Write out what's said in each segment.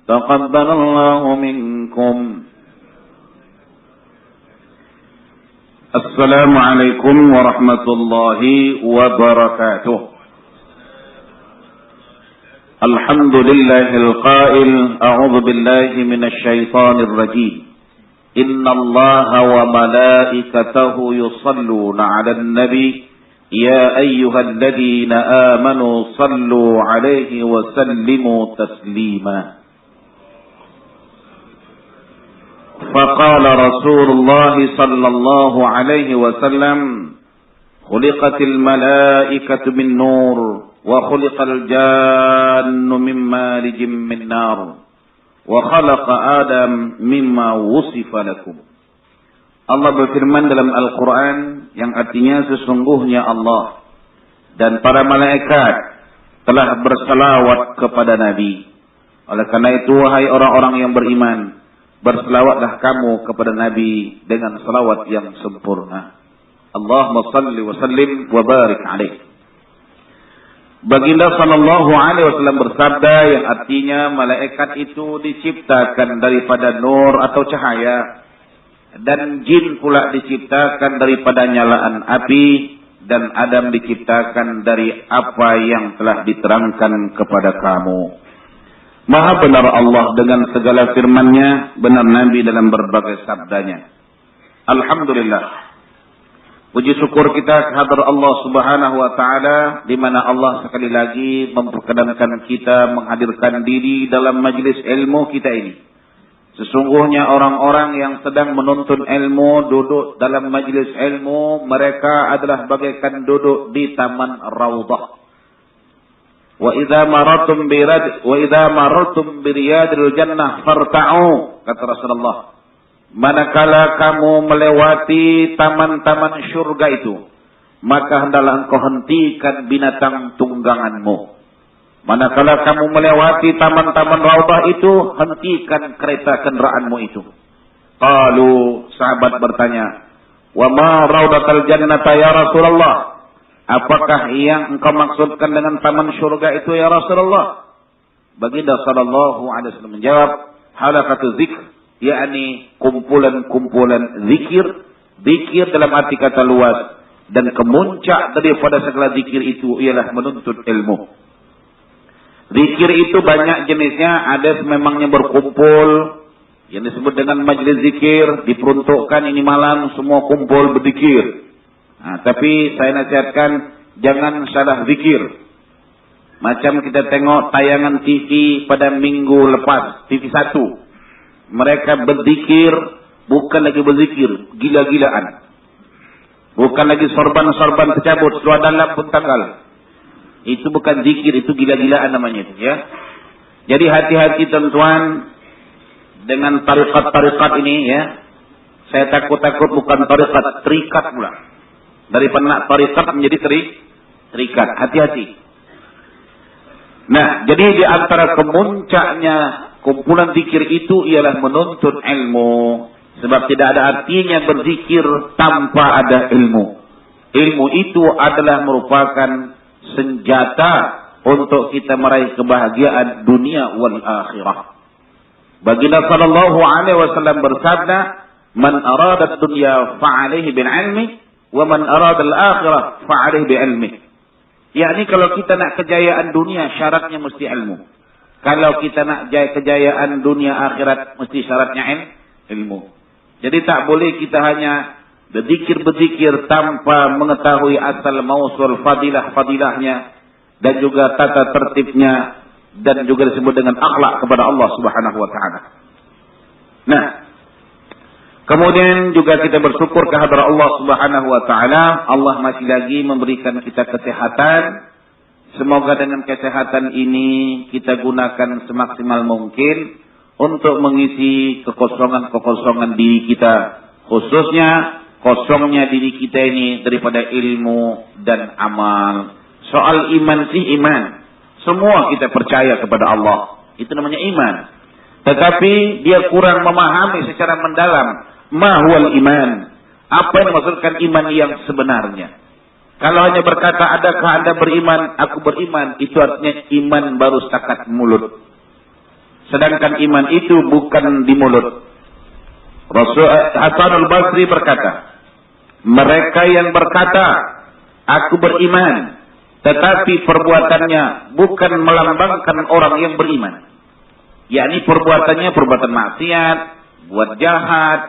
تقبل الله منكم. السلام عليكم ورحمة الله وبركاته. الحمد لله القائل أعوذ بالله من الشيطان الرجيم إن الله وملائكته يصلون على النبي يا أيها الذين آمنوا صلوا عليه وسلموا تسليما. فقال رسول الله صلى الله عليه وسلم خلقت الملائكة من نور وخلق الجان من مارج من نار وخلق آدم مما وصف لكم. Allah berfirman dalam Al-Quran yang artinya sesungguhnya Allah dan para malaikat telah berselawat kepada Nabi. Oleh karena itu, wahai orang-orang yang beriman, berselawatlah kamu kepada Nabi dengan selawat yang sempurna. Allahumma salli wa sallim wa barik alaih. Baginda sallallahu alaihi wasallam bersabda yang artinya malaikat itu diciptakan daripada nur atau cahaya, dan jin pula diciptakan daripada nyalaan api, dan Adam diciptakan dari apa yang telah diterangkan kepada kamu. Maha benar Allah dengan segala firman-Nya, benar Nabi dalam berbagai sabdanya. Alhamdulillah. Puji syukur kita kehadrat Allah Subhanahu wa taala, di mana Allah sekali lagi memperkenankan kita menghadirkan diri dalam majelis ilmu kita ini. Sesungguhnya orang-orang yang sedang menuntut ilmu, duduk dalam majelis ilmu, mereka adalah bagaikan duduk di taman raudhah. Wa idza marartum bi riyadil jannah farta'u, kata Rasulullah. Manakala kamu melewati taman-taman syurga itu, maka hendaklah engkau hentikan binatang tungganganmu. Manakala kamu melewati taman-taman raudhah itu, hentikan kereta kendaraanmu itu. Qalu, sahabat bertanya, wa ma raudatal jannata ya Rasulullah? Apakah yang engkau maksudkan dengan taman syurga itu ya Rasulullah? Baginda sallallahu alaihi wasallam menjawab, halaqatu dzikr, yakni kumpulan-kumpulan zikir, zikir dalam arti kata luas, dan kemuncak daripada segala zikir itu ialah menuntut ilmu. Zikir itu banyak jenisnya, ada memangnya berkumpul yang disebut dengan majlis zikir, diperuntukkan ini malam semua kumpul berzikir. Nah, tapi saya nasihatkan jangan salah zikir. Macam kita tengok tayangan TV pada minggu lepas, TV 1. Mereka berzikir, bukan lagi berzikir, gila-gilaan. Bukan lagi sorban-sorban tercabut, suadalap pun tanggal. Itu bukan zikir, itu gila-gilaan namanya itu, ya. Jadi hati-hati tuan-tuan dengan tarikat-tarikat ini, ya. Saya takut-takut bukan tarikat, terikat pula. Daripada tarikat menjadi terikat. Hati-hati. Nah, jadi di antara kemuncaknya kumpulan zikir itu ialah menuntut ilmu. Sebab tidak ada artinya berzikir tanpa ada ilmu. Ilmu itu adalah merupakan senjata untuk kita meraih kebahagiaan dunia wal akhirah. Baginda sallallahu alaihi wasallam bersabda, "Man arada ad-dunya fa'alaihi bil 'ilmi, wa man arada al-akhirah fa'alaihi bi 'ilmi." Yakni kalau kita nak kejayaan dunia, syaratnya mesti ilmu. Kalau kita nak kejayaan dunia akhirat, mesti syaratnya ilmu. Jadi tak boleh kita hanya berzikir tanpa mengetahui asal mausul fadilah-fadilahnya, dan juga tata tertibnya, dan juga disebut dengan akhlak kepada Allah Subhanahu wa taala. Nah, kemudian juga kita bersyukur kehadrat Allah Subhanahu wa taala, Allah masih lagi memberikan kita kesehatan. Semoga dengan kesehatan ini kita gunakan semaksimal mungkin untuk mengisi kekosongan-kekosongan diri kita, khususnya kosongnya diri kita ini daripada ilmu dan amal. Soal iman sih iman. Semua kita percaya kepada Allah. Itu namanya iman. Tetapi dia kurang memahami secara mendalam mahwal iman. Apa yang dimaksudkan iman yang sebenarnya. Kalau hanya berkata, adakah Anda beriman? Aku beriman. Itu artinya iman baru setakat mulut. Sedangkan iman itu bukan di mulut. Rasul Hasan al-Basri berkata, mereka yang berkata, aku beriman, tetapi perbuatannya bukan melambangkan orang yang beriman. Yakni perbuatannya perbuatan maksiat, buat jahat,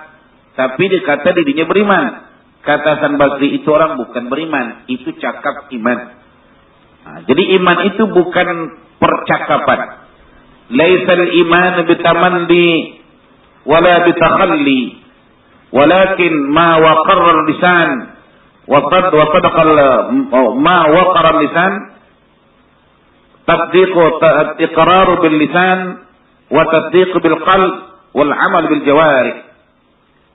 tapi dikata dirinya beriman. Kata Hasan Basri, itu orang bukan beriman, itu cakap iman. Nah, jadi iman itu bukan percakapan. Laisal iman bitamandi wala bitakhalli, walakin ma waqarra lisan wa sadaqa ma waqarra lisan tasdiqu iqraru bil lisan wa tasdiqu bil qalb wal amal bil jawarih.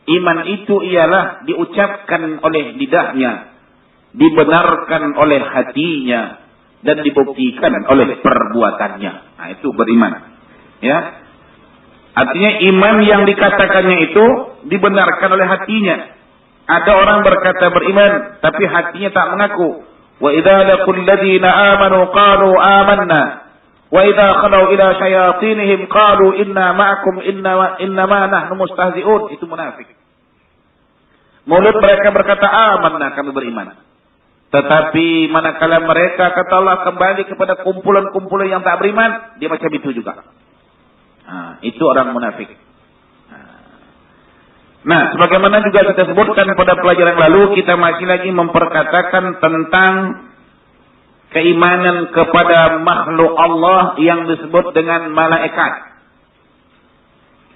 Iman itu ialah diucapkan oleh lidahnya, dibenarkan oleh hatinya, dan dibuktikan oleh perbuatannya. Nah, itu beriman. Ya. Artinya iman yang dikatakannya itu dibenarkan oleh hatinya. Ada orang berkata beriman, tapi hatinya tak mengaku. Wa idza laqul ladzina amanu qalu amanna wa idza khalu ila syayatinihim qalu inna ma'akum innama nahnu mustahzi'un. Itu munafik. Mulut mereka berkata amanna, kami beriman. Tetapi manakala mereka kata Allah kembali kepada kumpulan-kumpulan yang tak beriman, dia macam itu juga. Nah, itu orang munafik. Nah, sebagaimana juga kita sebutkan pada pelajaran lalu, kita masih lagi memperkatakan tentang keimanan kepada makhluk Allah yang disebut dengan malaikat.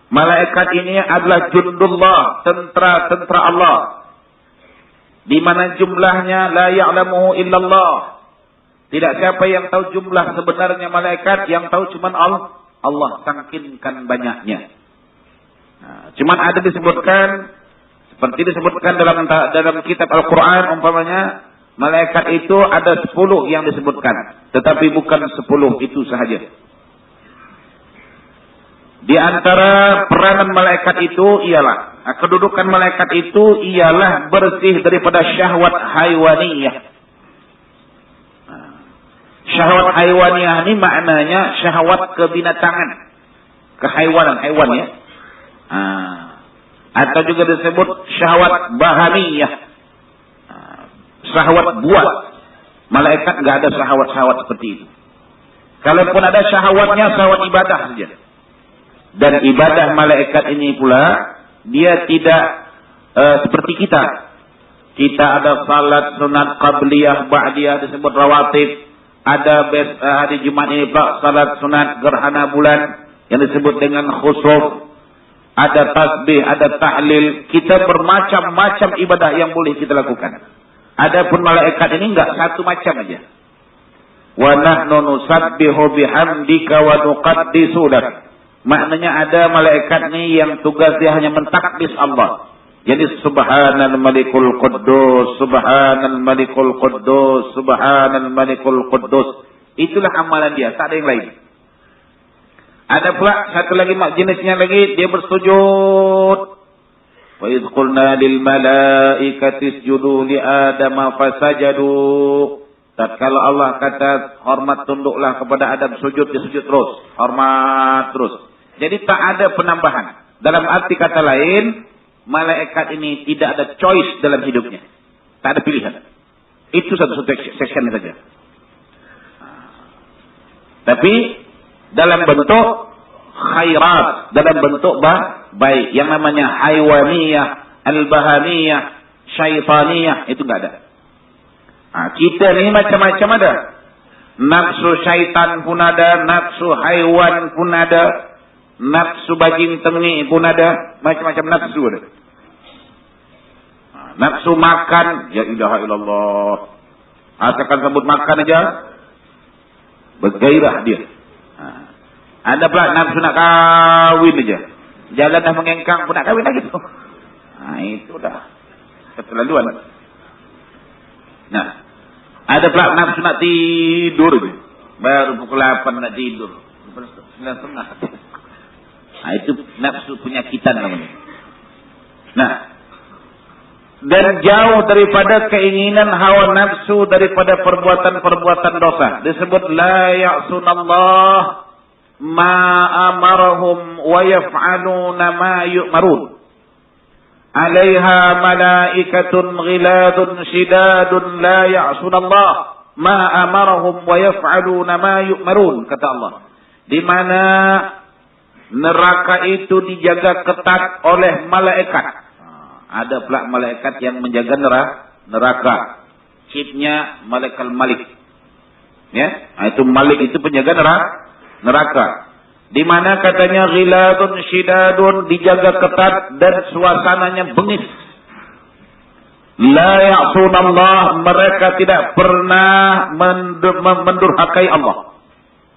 Malaikat ini adalah jundullah, tentara Allah. Di mana jumlahnya la ya'lamuhu illallah. Tidak siapa yang tahu jumlah sebenarnya malaikat, yang tahu cuma Allah sangkinkan banyaknya. Nah, cuman ada disebutkan seperti disebutkan dalam kitab Al-Qur'an umpamanya malaikat itu ada 10 yang disebutkan, tetapi bukan 10 itu sahaja. Di antara peranan malaikat itu ialah, kedudukan malaikat itu ialah bersih daripada syahwat haywaniyah. Syahwat haywaniyah ini maknanya syahwat kebinatangan, kehaywanan, hewan ya. Atau juga disebut syahwat bahamiyah, syahwat buat. Malaikat enggak ada syahwat-syahwat seperti itu. Kalaupun ada syahwatnya, syahwat ibadah saja. Dan ibadah malaikat ini pula, dia tidak seperti kita. Kita ada salat sunat qabliyah, ba'diyah disebut rawatib. Ada hari Jumat ini pula salat sunat gerhana bulan yang disebut dengan khusuf. Ada tasbih, ada tahlil. Kita bermacam-macam ibadah yang boleh kita lakukan. Adapun malaikat ini enggak satu macam aja. Wa nahnu nusabbihu bihamdika wa nuqaddisu lak. Maknanya ada malaikat ni yang tugas dia hanya mentakdis Allah. Jadi subhanal malikul quddus, subhanal malikul quddus, subhanal malikul quddus. Itulah amalan dia, tak ada yang lain. Ada pula satu lagi jenisnya lagi, dia bersujud. Wa idh qulna lil malaikati isjudu li adama fasajadu. Tatkala Allah kata hormat tunduklah kepada Adam, sujud, dia sujud terus, hormat terus. Jadi tak ada penambahan. Dalam arti kata lain, malaikat ini tidak ada choice dalam hidupnya. Tak ada pilihan. Itu satu section saja. Tapi dalam bentuk khairat, dalam bentuk baik. Yang namanya haywaniyah, al-bahamiyah, syaitaniyah, itu enggak ada. Kita ni macam-macam ada. Nafsu syaitan pun ada, nafsu haiwan pun ada. Nafsu bajing tengi pun ada, macam-macam nafsu ada. Nafsu makan, ya ilaha illallah. Asalkan sebut makan aja, bergairah dia. Ada pula nafsu nak kawin aja. Jalan dah mengengkang pun nak kawin lagi tu. Itu dah keterlaluan. Nah, ada pula nafsu nak tidur aja. Baru pukul 8 nak tidur. 9:30. Itu nafsu penyakitan namanya. Nah, dan jauh daripada keinginan hawa nafsu daripada perbuatan-perbuatan dosa. Disebut la ya'sunallah ma amarahum wa yaf'aluna ma yu'marun. 'Alaiha malaikatun ghiladun shidadun la ya'sunallah ma amarahum wa yaf'aluna ma yu'marun, kata Allah. Di mana neraka itu dijaga ketat oleh malaikat. Ada pula malaikat yang menjaga neraka. Chiefnya malaikat Malik. Ya, itu Malik itu penjaga neraka. Di mana katanya ghiladun shidadun, dijaga ketat dan suasananya bengis. La ya'sunallah, mereka tidak pernah mendurhakai Allah.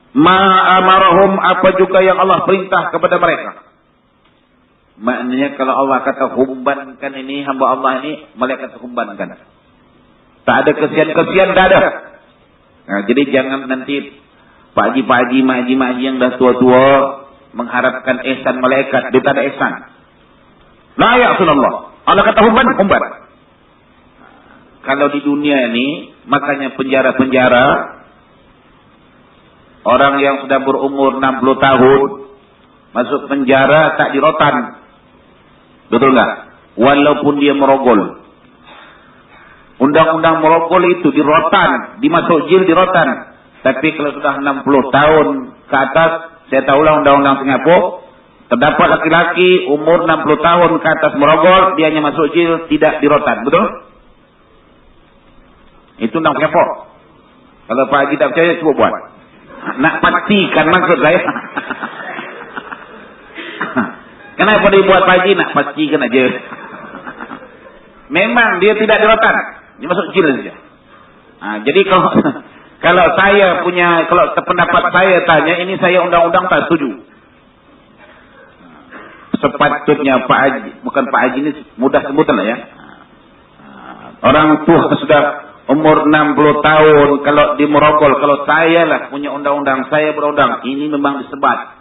Ma amarahum, apa juga yang Allah perintah kepada mereka. Maknanya kalau Allah kata humbankan ini, hamba Allah ini, malaikat humbankan. Tak ada kesian-kesian, tak ada. Nah, jadi jangan nanti Pak Haji, Mak Haji yang dah tua-tua mengharapkan ihsan malaikat. Dia tak ada ihsan. La ya'sunallah. Allah kata humban. Kalau di dunia ini, makanya penjara-penjara, orang yang sudah berumur 60 tahun, masuk penjara tak dirotan. Betul nggak? Walaupun dia merogol. Undang-undang merogol itu dirotan, dimasuk jil dirotan. Tapi kalau sudah 60 tahun ke atas, saya tahulah undang-undang Singapura, terdapat laki-laki umur 60 tahun ke atas merogol, dia hanya masuk jil, tidak dirotan. Betul? Itu undang Singapura. Kalau Pak Haji tak percaya, cuba buat. Nak pastikan maksud saya. Kenapa dibuat Pak Haji? Nak pastikan aja. Memang dia tidak dirotan. Dia masuk jil saja. Jadi kalau saya punya, kalau pendapat saya tanya, ini saya undang-undang tak setuju. Sepatutnya Pak Haji, bukan Pak Haji ini mudah sebutan lah ya. Orang tua sudah umur 60 tahun, kalau di merogol, kalau saya lah punya undang-undang, saya berundang, ini memang disebat.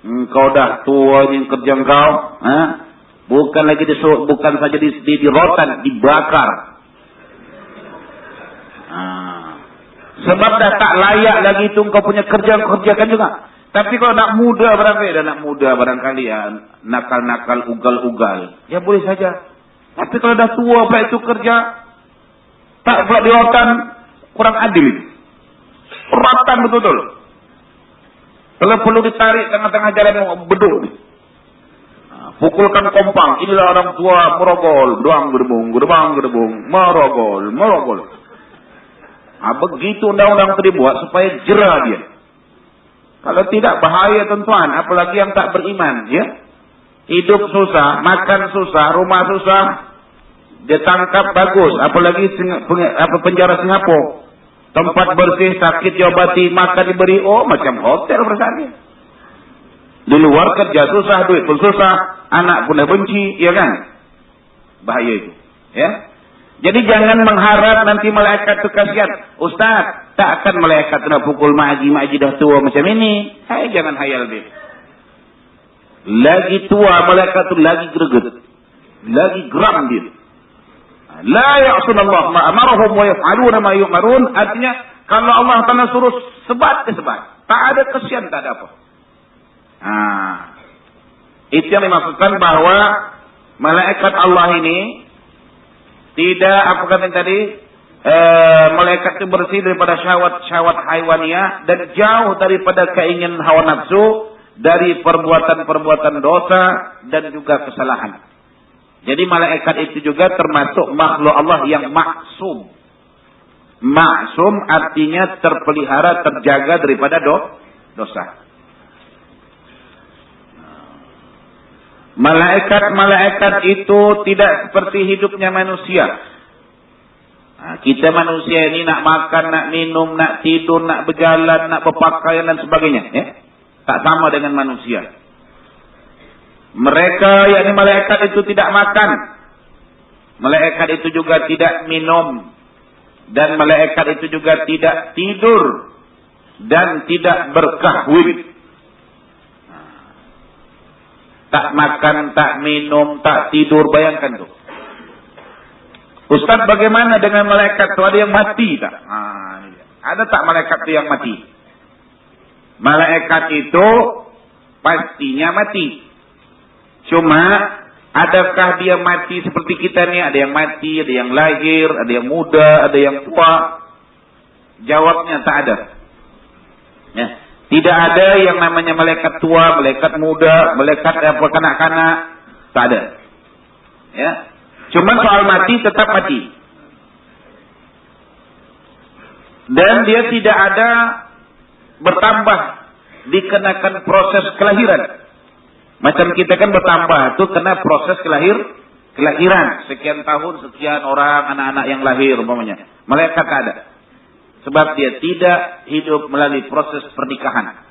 Engkau dah tua yang kerja engkau, bukan lagi disuruh, bukan saja dirotan, dibakar. Sebab dah tak layak lagi itu engkau punya kerja, kerjakan juga. Tapi kalau nak muda barangkali ya, nakal-nakal, ugal-ugal, ya boleh saja. Tapi kalau dah tua pula itu kerja, tak pula dirotan, kurang adil. Rotan betul-betul. Kalau perlu ditarik tengah-tengah jalan beduk. Pukulkan kompang. Inilah orang tua merogol. Gedebung. Merogol. Begitu undang-undang itu dibuat supaya jera dia. Kalau tidak bahaya tuan-tuan. Apalagi yang tak beriman. Ya? Hidup susah, makan susah, rumah susah. Dia tangkap bagus. Apalagi penjara Singapura. Tempat bersih, sakit diobati, makan diberi. Oh, macam hotel perasaannya. Di luar kerja susah, duit pun susah, anak pun dah benci, ya kan? Bahaya itu. Ya. Jadi jangan mengharap nanti malaikat itu kasihan. Ustaz, tak akan malaikat nak pukul Mak Haji dah tua macam ini. Jangan hayal dia. Lagi tua malaikat itu lagi greget. Lagi geram dia. La ya'sunallah ma amarahum wa yaf'aluna ma yu'marun. Artinya kalau Allah Taala suruh sebat, dia sebat. Tak ada kesian, tak ada apa. Itu yang dimaksudkan bahwa malaikat Allah ini tidak, apa kata tadi, malaikat itu bersih daripada syahwat haiwaniyah dan jauh daripada keinginan hawa nafsu, dari perbuatan-perbuatan dosa dan juga kesalahan. Jadi malaikat itu juga termasuk makhluk Allah yang maksum. Maksum artinya terpelihara, terjaga daripada dosa. Malaikat-malaikat itu tidak seperti hidupnya manusia. Kita manusia ini nak makan, nak minum, nak tidur, nak berjalan, nak berpakaian dan sebagainya. Ya? Tak sama dengan manusia. Mereka, yakni malaikat itu tidak makan. Malaikat itu juga tidak minum. Dan malaikat itu juga tidak tidur. Dan tidak berkahwin. Tak makan, tak minum, tak tidur. Bayangkan tu. Ustaz, bagaimana dengan malaikat tu? Ada yang mati tak? Ada tak malaikat tu yang mati? Malaikat itu pastinya mati. Cuma adakah dia mati seperti kita nih? Ada yang mati, ada yang lahir, ada yang muda, ada yang tua. Jawabnya tak ada. Ya. Tidak ada yang namanya malaikat tua, malaikat muda, malaikat kanak-kanak. Tak ada. Ya. Cuma soal mati tetap mati. Dan dia tidak ada bertambah dikenakan proses kelahiran. Macam kita kan bertambah itu kena proses kelahiran. Sekian tahun, sekian orang, anak-anak yang lahir umpamanya. Malaikat tak ada. Sebab dia tidak hidup melalui proses pernikahan.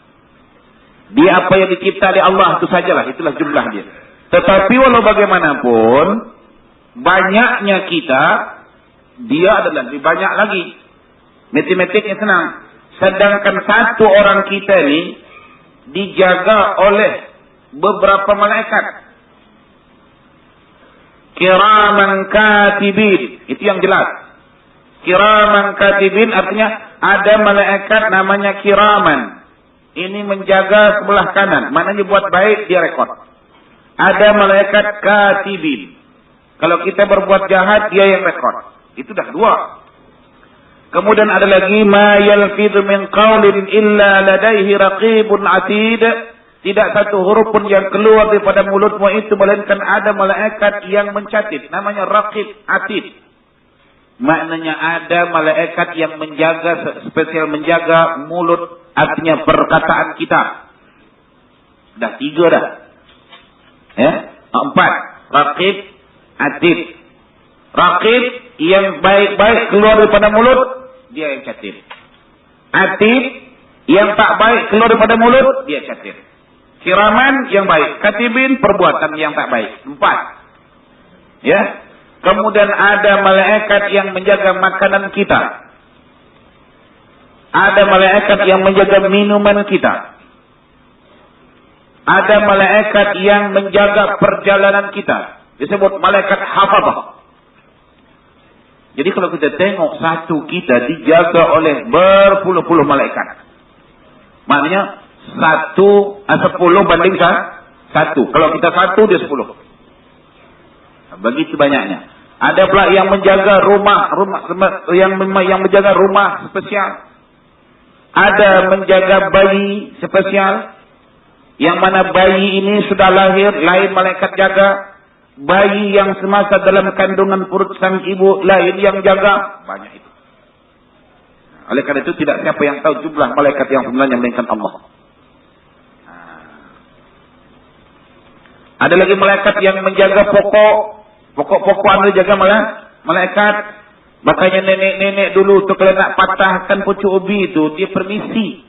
Dia apa yang dicipta oleh Allah itu sajalah, itulah jumlah dia. Tetapi walau bagaimanapun, banyaknya kita, dia adalah lebih banyak lagi. Matematiknya senang. Sedangkan satu orang kita ini dijaga oleh beberapa malaikat. Kiraman katibin. Itu yang jelas. Kiraman katibin artinya ada malaikat namanya kiraman. Ini menjaga sebelah kanan. Maknanya buat baik dia rekod. Ada malaikat katibin. Kalau kita berbuat jahat dia yang rekod. Itu dah dua. Kemudian ada lagi ma yalfidhu min qaulin illa ladaihi raqibun atid. Tidak satu huruf pun yang keluar daripada mulutmu itu melainkan ada malaikat yang mencatat. Namanya raqib atid. Maknanya ada malaikat yang menjaga, spesial menjaga mulut, artinya perkataan kita. Dah 3 dah. Ya? 4. Raqib atid. Raqib yang baik-baik keluar daripada mulut, dia yang catat. Atid yang tak baik keluar daripada mulut, dia catat. Kiraman yang baik. Katibin perbuatan yang tak baik. 4. Ya. Kemudian ada malaikat yang menjaga makanan kita. Ada malaikat yang menjaga minuman kita. Ada malaikat yang menjaga perjalanan kita. Disebut malaikat hafazah. Jadi kalau kita tengok satu kita dijaga oleh berpuluh-puluh malaikat. Maknanya 10 banding 1. Kalau kita 1 dia 10. Begitu banyaknya. Ada pula yang menjaga rumah yang menjaga rumah spesial. Ada menjaga bayi spesial. Yang mana bayi ini sudah lahir, lain malaikat jaga. Bayi yang semasa dalam kandungan perut sang ibu, lain yang jaga. Banyak itu. Oleh karena itu tidak siapa yang tahu jumlah malaikat yang sebenarnya melainkan Allah. Ada lagi malaikat yang menjaga pokok-pokokan dijaga malaikat. Makanya nenek-nenek dulu tu kalau nak patahkan pucuk ubi itu, dia permisi.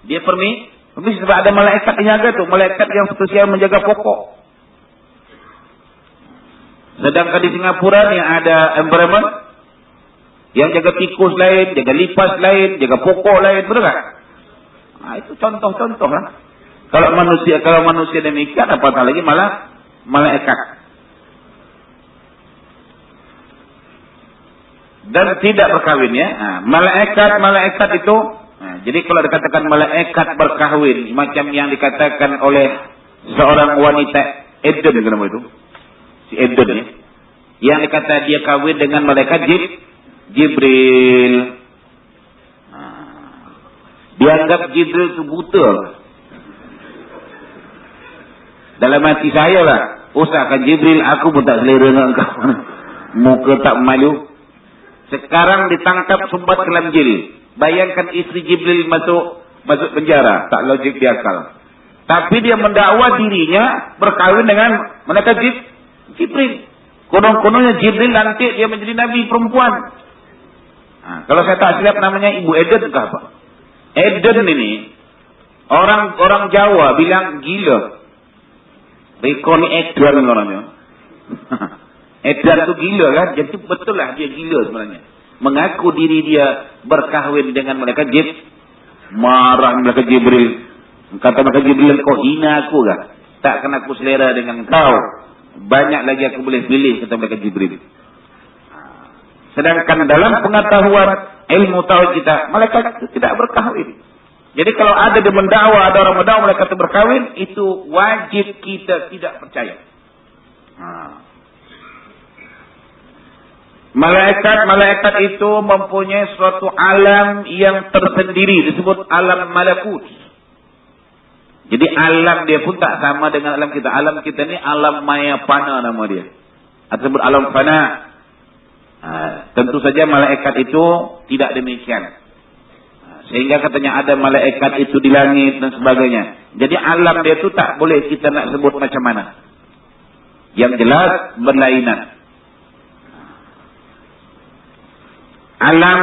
Dia permisi sebab ada malaikat yang jaga tu, malaikat yang spesial menjaga pokok. Sedangkan di Singapura ni ada environment yang jaga tikus lain, jaga lipas lain, jaga pokok lain, betul tak? Nah, itu contoh-contoh lah. Kalau manusia demikian, apatah lagi malah malaikat. Dan tidak berkahwin ya. Nah, malaikat itu. Nah, jadi kalau dikatakan malaikat berkahwin, macam yang dikatakan oleh seorang wanita Eden, kenapa itu? Si Eden ya. Yang dikata dia kawin dengan malaikat Jibril. Nah, dianggap Jibril itu buta. Dalam hati saya lah, usahakan Jibril, aku pun tak selera dengan engkau. Muka tak malu. Sekarang ditangkap sumbat kelamjil. Bayangkan isteri Jibril masuk penjara. Tak logik di akal. Tapi dia mendakwa dirinya berkahwin dengan malaikat Jibril. Konon-kononnya Jibril nanti dia menjadi nabi perempuan. Nah, kalau saya tak silap namanya Ibu Eden ke apa? Eden ini orang Jawa bilang gila. Rekoni Edan orangnya. Edan itu gila kan? Jadi betul lah dia gila sebenarnya. Mengaku diri dia berkahwin dengan malaikat Jibril. Marah malaikat Jibril. Kata malaikat Jibril, kau hina aku kah? Takkan aku selera dengan kau. Banyak lagi aku boleh pilih, kata malaikat Jibril. Sedangkan dalam pengetahuan ilmu tauhid kita, malaikat itu tidak berkahwin. Jadi kalau ada dia mendakwa, ada orang mendakwa malaikat itu berkawin, itu wajib kita tidak percaya. Malaikat itu mempunyai suatu alam yang tersendiri, disebut alam malakut. Jadi alam dia pun tak sama dengan alam kita. Alam kita ni alam maya fana nama dia. Atau disebut alam fana. Tentu saja malaikat itu tidak demikian. Sehingga katanya ada malaikat itu di langit dan sebagainya. Jadi alam dia itu tak boleh kita nak sebut macam mana. Yang jelas berlainan. Alam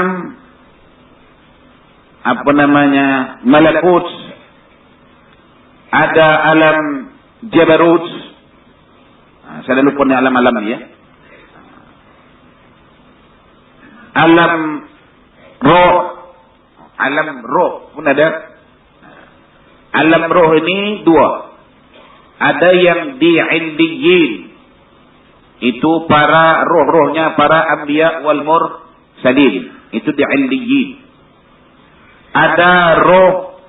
apa namanya malakut, ada alam jabarut. Saya lupa ni alam-alam ni ya. Alam roh. Alam roh pun ada. Alam roh ini dua. Ada yang di illiyin. Itu para roh-rohnya para anbiya wal mursalin. Itu di illiyin. Ada roh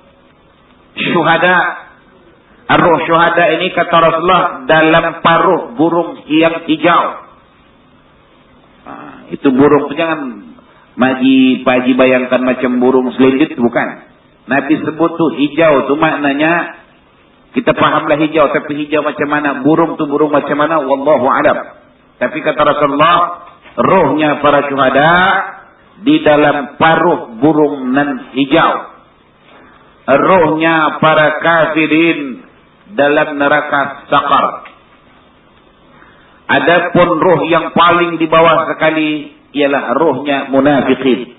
syuhada. Roh syuhada ini kata Rasulullah dalam paruh burung yang hijau. Itu burung itu jangan Pak Haji bayangkan macam burung selendit, bukan. Nabi sebut tu hijau tu maknanya kita fahamlah hijau, tapi hijau macam mana, burung tu burung macam mana, wallahu a'lam. Tapi kata Rasulullah, rohnya para syuhada di dalam paruh burung nan hijau. Rohnya para kafirin dalam neraka sakar. Adapun roh yang paling di bawah sekali ialah rohnya munafiqin.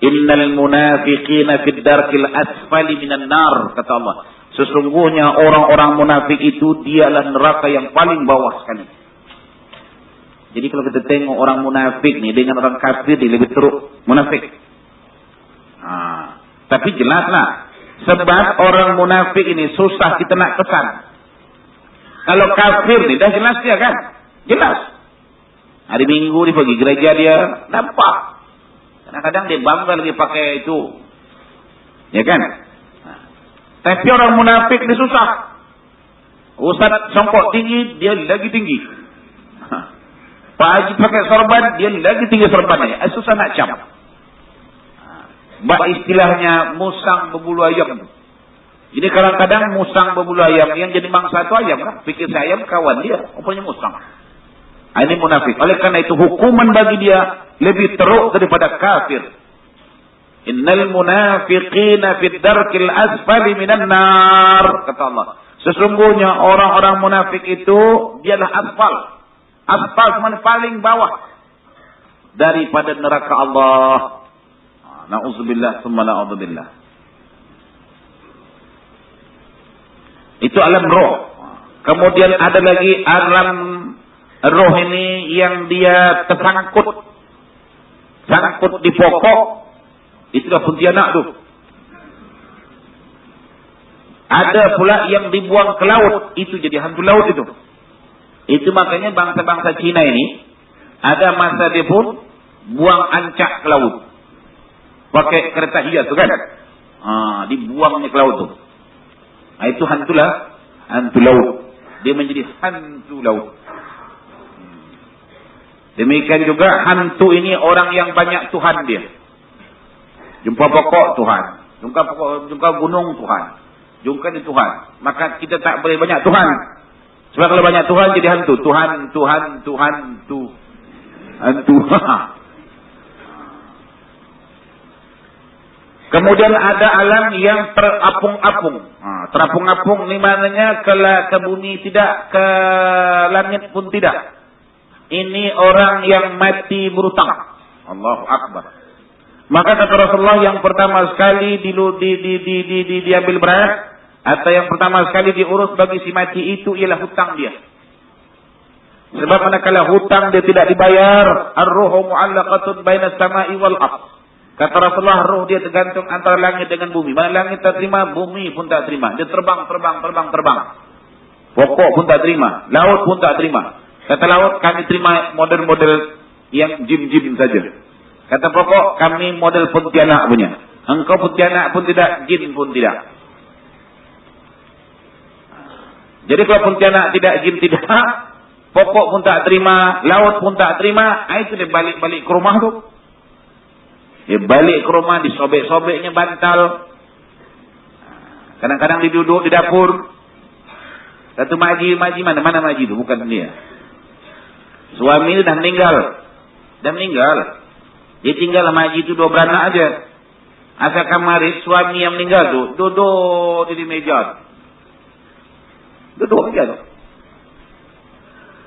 Innal munafiqina fid darkil asfali minan nar, kata Allah. Sesungguhnya orang-orang munafik itu dialah neraka yang paling bawah sekali. Jadi kalau kita tengok orang munafik ni dengan orang kafir, dia lebih teruk munafik. Tapi jelaslah, sebab orang munafik ini susah kita nak kesan. Kalau kafir ni dah jelas dia kan? Jelas. Hari Minggu dia pergi gereja dia, nampak. Kadang-kadang dia bangga lagi pakai itu. Ya kan? Tapi orang munafik ni susah. Ustaz songkok tinggi, dia lagi tinggi. Pak Haji pakai sorban, dia lagi tinggi sorbannya. Susah nak cam. Bak istilahnya musang berbulu ayam. Jadi kadang-kadang musang berbulu ayam, yang jadi mangsa itu ayam kan? Fikir saya ayam kawan dia, rupanya musang. Ini munafik. Oleh karena itu hukuman bagi dia lebih teruk daripada kafir. Innal munafiqina fid darkil asfali minan nar, kata Allah. Sesungguhnya orang-orang munafik itu dialah asfal. Asfal mana paling bawah daripada neraka Allah. Na'udzubillah tsumma na'udzubillah. Itu alam roh. Kemudian ada lagi alam roh ini yang dia tersangkut. Sangkut di pokok. Itulah Pontianak tu. Ada pula yang dibuang ke laut. Itu jadi hantu laut itu. Itu makanya bangsa-bangsa Cina ini, ada masa dia pun buang ancak ke laut. Pakai kereta hias tu kan. Dibuangnya ke laut tu. Itu hantulah. Hantu laut. Dia menjadi hantu laut. Demikian juga hantu ini orang yang banyak Tuhan dia. Jumpa pokok Tuhan. Jumpa gunung Tuhan. Jumpa di Tuhan. Maka kita tak boleh banyak Tuhan. Sebab kalau banyak Tuhan jadi hantu. Hantu. Kemudian ada alam yang terapung-apung. Terapung-apung ni maknanya ke bumi tidak, ke langit pun tidak. Ini orang yang mati berhutang. Allahu Akbar. Maka kata Rasulullah yang pertama sekali diambil berat, atau yang pertama sekali diurus bagi si mati itu ialah hutang dia. Sebab manakala hutang dia tidak dibayar, ar-ruhu mu'allaqatun bainas sama'i wal ardh. Kata Rasulullah, roh dia tergantung antara langit dengan bumi. Mana langit tak terima, bumi pun tak terima. Dia terbang. Pokok pun tak terima, laut pun tak terima. Kata laut, kami terima model-model yang jim-jim saja. Kata pokok, kami model Pontianak punya. Engkau pontianak pun tidak, jin pun tidak. Jadi kalau pontianak tidak, jin tidak, pokok pun tak terima, laut pun tak terima, itu dia balik-balik ke rumah tu. Dia balik ke rumah, disobek-sobeknya bantal. Kadang-kadang dia duduk di dapur. Satu makcik mana makcik tu? Bukan dia. Suami tu dah meninggal. Dia tinggal sama makcik tu 2 beranak aja. Asalkan maris, suami yang meninggal tu duduk di meja. Duduk meja tu.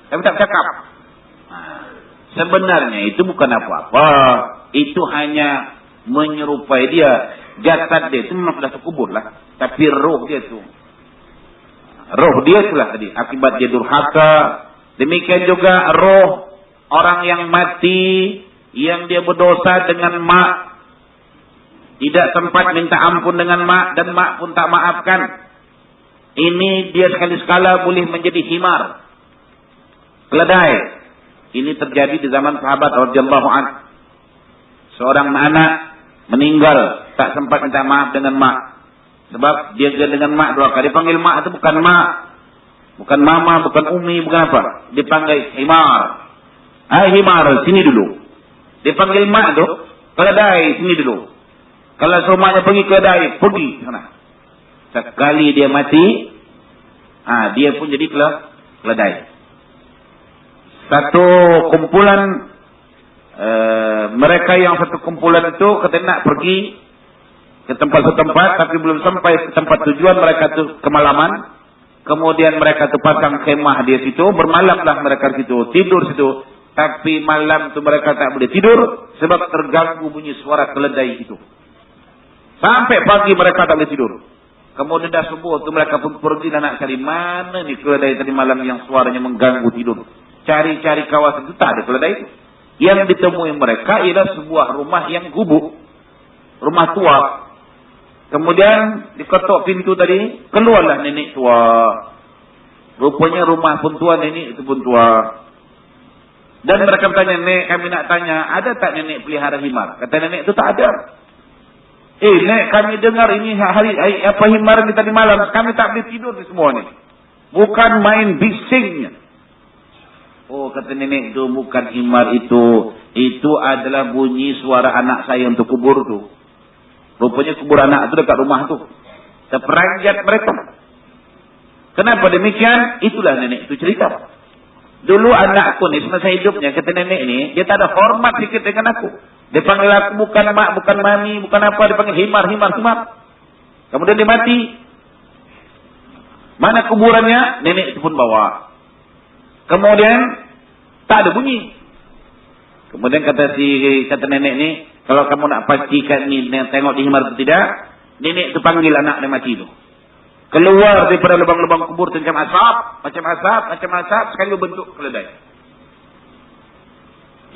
Tapi tak bercakap. Sebenarnya itu bukan apa-apa. Itu hanya menyerupai dia. Jasad dia itu memang sudah terkubur lah. Tapi roh dia tu. Roh dia itulah tadi. Akibat dia durhaka. Demikian juga roh orang yang mati. Yang dia berdosa dengan mak. Tidak sempat minta ampun dengan mak. Dan mak pun tak maafkan. Ini dia sekali-sekala boleh menjadi himar. Keledai. Ini terjadi di zaman sahabat radhiyallahu anhu. Seorang anak meninggal, tak sempat minta maaf dengan mak. Sebab dia dengan mak 2 kali. Dia panggil mak itu bukan mak. Bukan mama, bukan umi, bukan apa. Dia panggil himar. Himar, sini dulu. Dia panggil mak tu, keledai, sini dulu. Kalau semuanya pergi keledai, pergi sana. Sekali dia mati, dia pun jadi keledai. Satu kumpulan, mereka yang satu kumpulan itu kata nak pergi ke tempat-tempat, tapi belum sampai ke tempat tujuan, mereka tu kemalaman. Kemudian mereka tu pasang khemah di situ, bermalamlah mereka di situ, tidur situ. Tapi malam tu mereka tak boleh tidur sebab terganggu bunyi suara keledai itu. Sampai pagi mereka tak boleh tidur. Kemudian dah subuh tu mereka pun pergi dan nak cari mana ni keledai tadi malam yang suaranya mengganggu tidur. Cari-cari kawasan itu tak ada keledai itu. Yang ditemui mereka ialah sebuah rumah yang gubuk. Rumah tua. Kemudian diketuk pintu tadi, keluarlah nenek tua. Rupanya rumah pun tua, nenek itu pun tua. Dan mereka bertanya, "Nek, kami nak tanya, ada tak nenek pelihara himar?" Kata nenek itu, "Tak ada." "Nek, kami dengar ini hari apa himar ni tadi malam, kami tak boleh tidur di semua ni. Bukan main bisingnya." Oh, kata nenek itu, bukan himar itu. Itu adalah bunyi suara anak saya untuk kubur tu. Rupanya kubur anak itu dekat rumah tu. Terperanjat mereka. Kenapa demikian? Itulah nenek itu cerita. Dulu anakku ni semasa hidupnya, kata nenek ni, dia tak ada hormat sikit dengan aku. Dia panggil aku bukan mak, bukan mami, bukan apa. Dia panggil himar. Kemudian dia mati. Mana kuburannya? Nenek itu pun bawa. Kemudian tak ada bunyi. Kemudian kata nenek ni, kalau kamu nak pastikan ni tengok di himar itu tidak, nenek itu panggil anak dia mati itu. Keluar daripada lubang-lubang kubur macam asap, sekali bentuk keledai.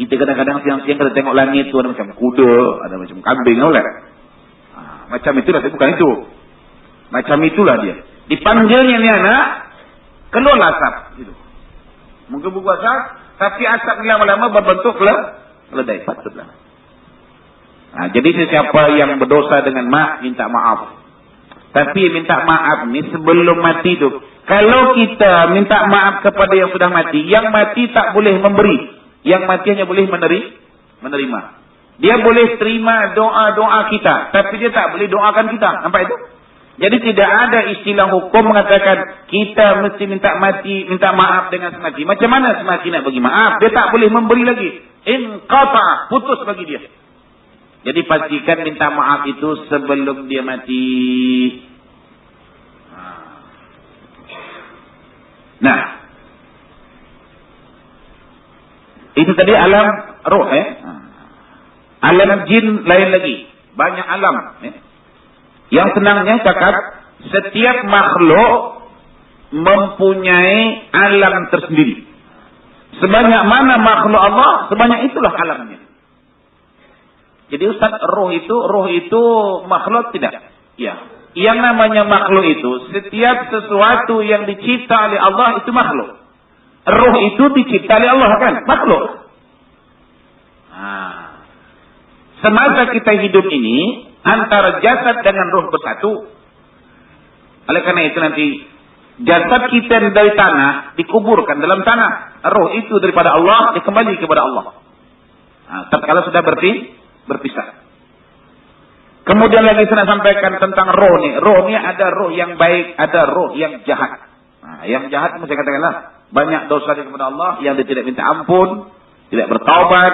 Kita kadang-kadang siang-siang kita tengok langit tu ada macam kuda, ada macam kambing, oleh. Macam itulah, tapi bukan itu. Macam itulah dia. Dipanggilnya ni anak, keluar asap gitu. Mungkin buku asap, tapi asap ni lama-lama berbentuk keledai. Patutlah. Jadi sesiapa yang berdosa dengan mak, minta maaf. Tapi minta maaf ni sebelum mati tu. Kalau kita minta maaf kepada yang sudah mati, yang mati tak boleh memberi. Yang mati hanya boleh menerima. Dia boleh terima doa-doa kita, tapi dia tak boleh doakan kita. Nampak itu? Jadi tidak ada istilah hukum mengatakan kita mesti minta maaf dengan semati. Macam mana semati nak bagi maaf? Dia tak boleh memberi lagi. Inqata, putus bagi dia. Jadi pastikan minta maaf itu sebelum dia mati. Nah, itu tadi alam roh. Alam jin lain lagi. Banyak alam. Yang senangnya cakap, setiap makhluk mempunyai alam tersendiri. Sebanyak mana makhluk Allah, sebanyak itulah alamnya. Jadi Ustaz, roh itu makhluk tidak? Ya. Yang namanya makhluk itu, setiap sesuatu yang dicipta oleh Allah itu makhluk. Roh itu dicipta oleh Allah kan? Makhluk. Semasa kita hidup ini, antara jasad dengan roh bersatu. Oleh karena itu nanti jasad kita dari tanah dikuburkan dalam tanah. Roh itu daripada Allah dikembali kepada Allah. Nah, tatkala sudah berpisah. Kemudian lagi saya sampaikan tentang roh nih. Roh ini ada roh yang baik, ada roh yang jahat. Nah, yang jahat itu saya katakanlah banyak dosa kepada Allah yang dia tidak minta ampun, tidak bertaubat,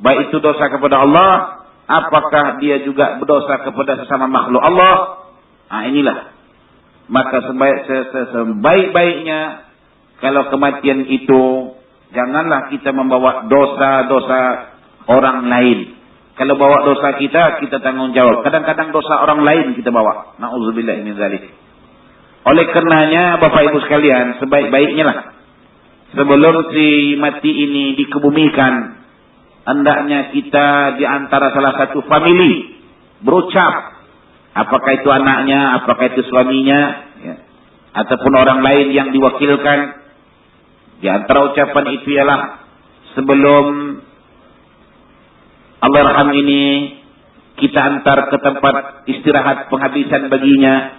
baik itu dosa kepada Allah, apakah dia juga berdosa kepada sesama makhluk Allah. Nah, inilah. Maka sebaik-baiknya kalau kematian itu janganlah kita membawa dosa-dosa orang lain. Kalau bawa dosa kita tanggung jawab. Kadang-kadang dosa orang lain kita bawa. Na'udzubillah min dzalik. Oleh karenanya Bapak Ibu sekalian, sebaik-baiknya lah sebelum si mati ini dikebumikan, hendaknya kita di antara salah satu famili berucap, apakah itu anaknya, apakah itu suaminya, ya, ataupun orang lain yang diwakilkan. Di antara ucapan itu ialah sebelum Allahyarham ini kita antar ke tempat istirahat penghabisan baginya.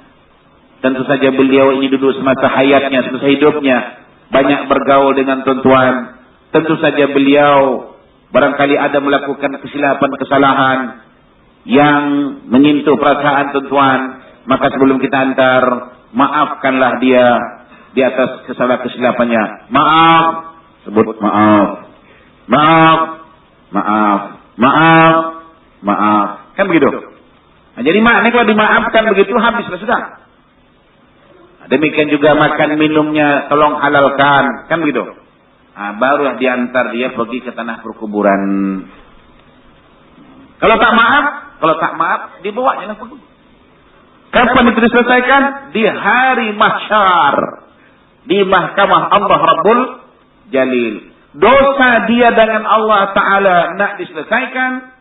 Tentu saja beliau ini duduk semasa hayatnya, semasa hidupnya banyak bergaul dengan tuan-tuan. Tentu saja beliau barangkali ada melakukan kesilapan, kesalahan yang menyentuh perasaan tuan-tuan. Maka sebelum kita antar, maafkanlah dia di atas kesalahan kesilapannya. Maaf, sebut maaf, maaf, maaf, maaf, maaf. Kan begitu. Nah, jadi maknanya kalau dimaafkan begitu habislah sudah. Demikian juga makan minumnya tolong halalkan, kan begitu. Nah, barulah diantar dia pergi ke tanah perkuburan. Kalau tak maaf, dibawanya lah pergi. Kapan itu diselesaikan? Di hari mahsyar, di mahkamah Allah Rabbul Jalil. Dosa dia dengan Allah Ta'ala nak diselesaikan,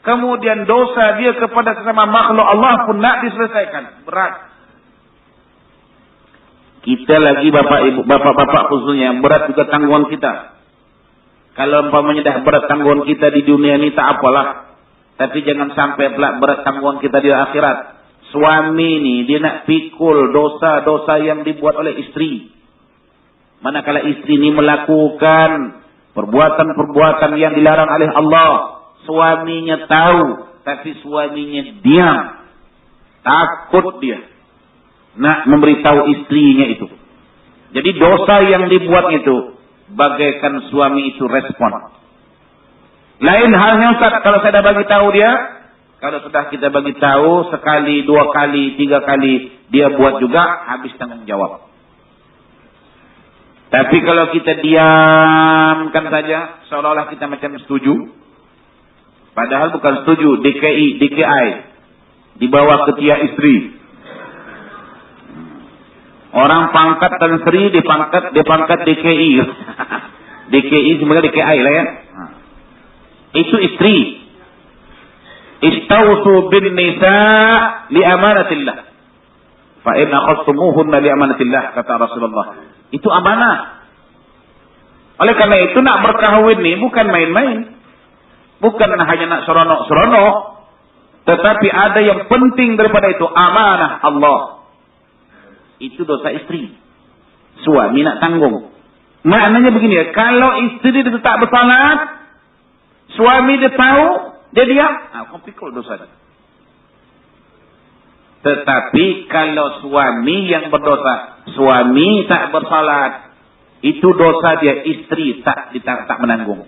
kemudian dosa dia kepada sesama makhluk Allah pun nak diselesaikan. Berat. Kita lagi bapak-bapak khususnya berat juga tanggungan kita. Kalau umpamanya dah berat tanggungan kita di dunia ini tak apalah. Tapi jangan sampai pula berat tanggungan kita di akhirat. Suami ni dia nak pikul dosa-dosa yang dibuat oleh istri. Manakala istri ni melakukan perbuatan-perbuatan yang dilarang oleh Allah, suaminya tahu tapi suaminya diam. Takut dia nak memberitahu istrinya itu. Jadi dosa yang dibuat itu bagaikan suami itu respon. Lain halnya Ustaz, kalau saya dah bagi tahu dia, kalau sudah kita bagi tahu sekali, 2 kali, 3 kali dia buat juga, habis tanggung jawab. Tapi kalau kita diamkan saja seolah-olah kita macam setuju, padahal bukan setuju. DKI di bawah ketiak istri. Orang pangkat Tan Sri dipangkat DKI. DKI sebenarnya DKI lah ya. Itu istri. Istausu bin nisa li amanatillah. Fa in akhastumuhunna li amanatillah, kata Rasulullah. Itu amanah. Oleh karena itu nak berkahwin ni bukan main-main. Bukan hanya nak seronok-seronok, tetapi ada yang penting daripada itu, amanah Allah. Itu dosa istri. Suami nak tanggung. Maknanya begini ya, kalau istri dia tak bersalat, suami dia tahu, dia diam, kau pikul dosa dia. Tetapi kalau suami yang berdosa, suami tak bersalat, itu dosa dia, istri tak menanggung.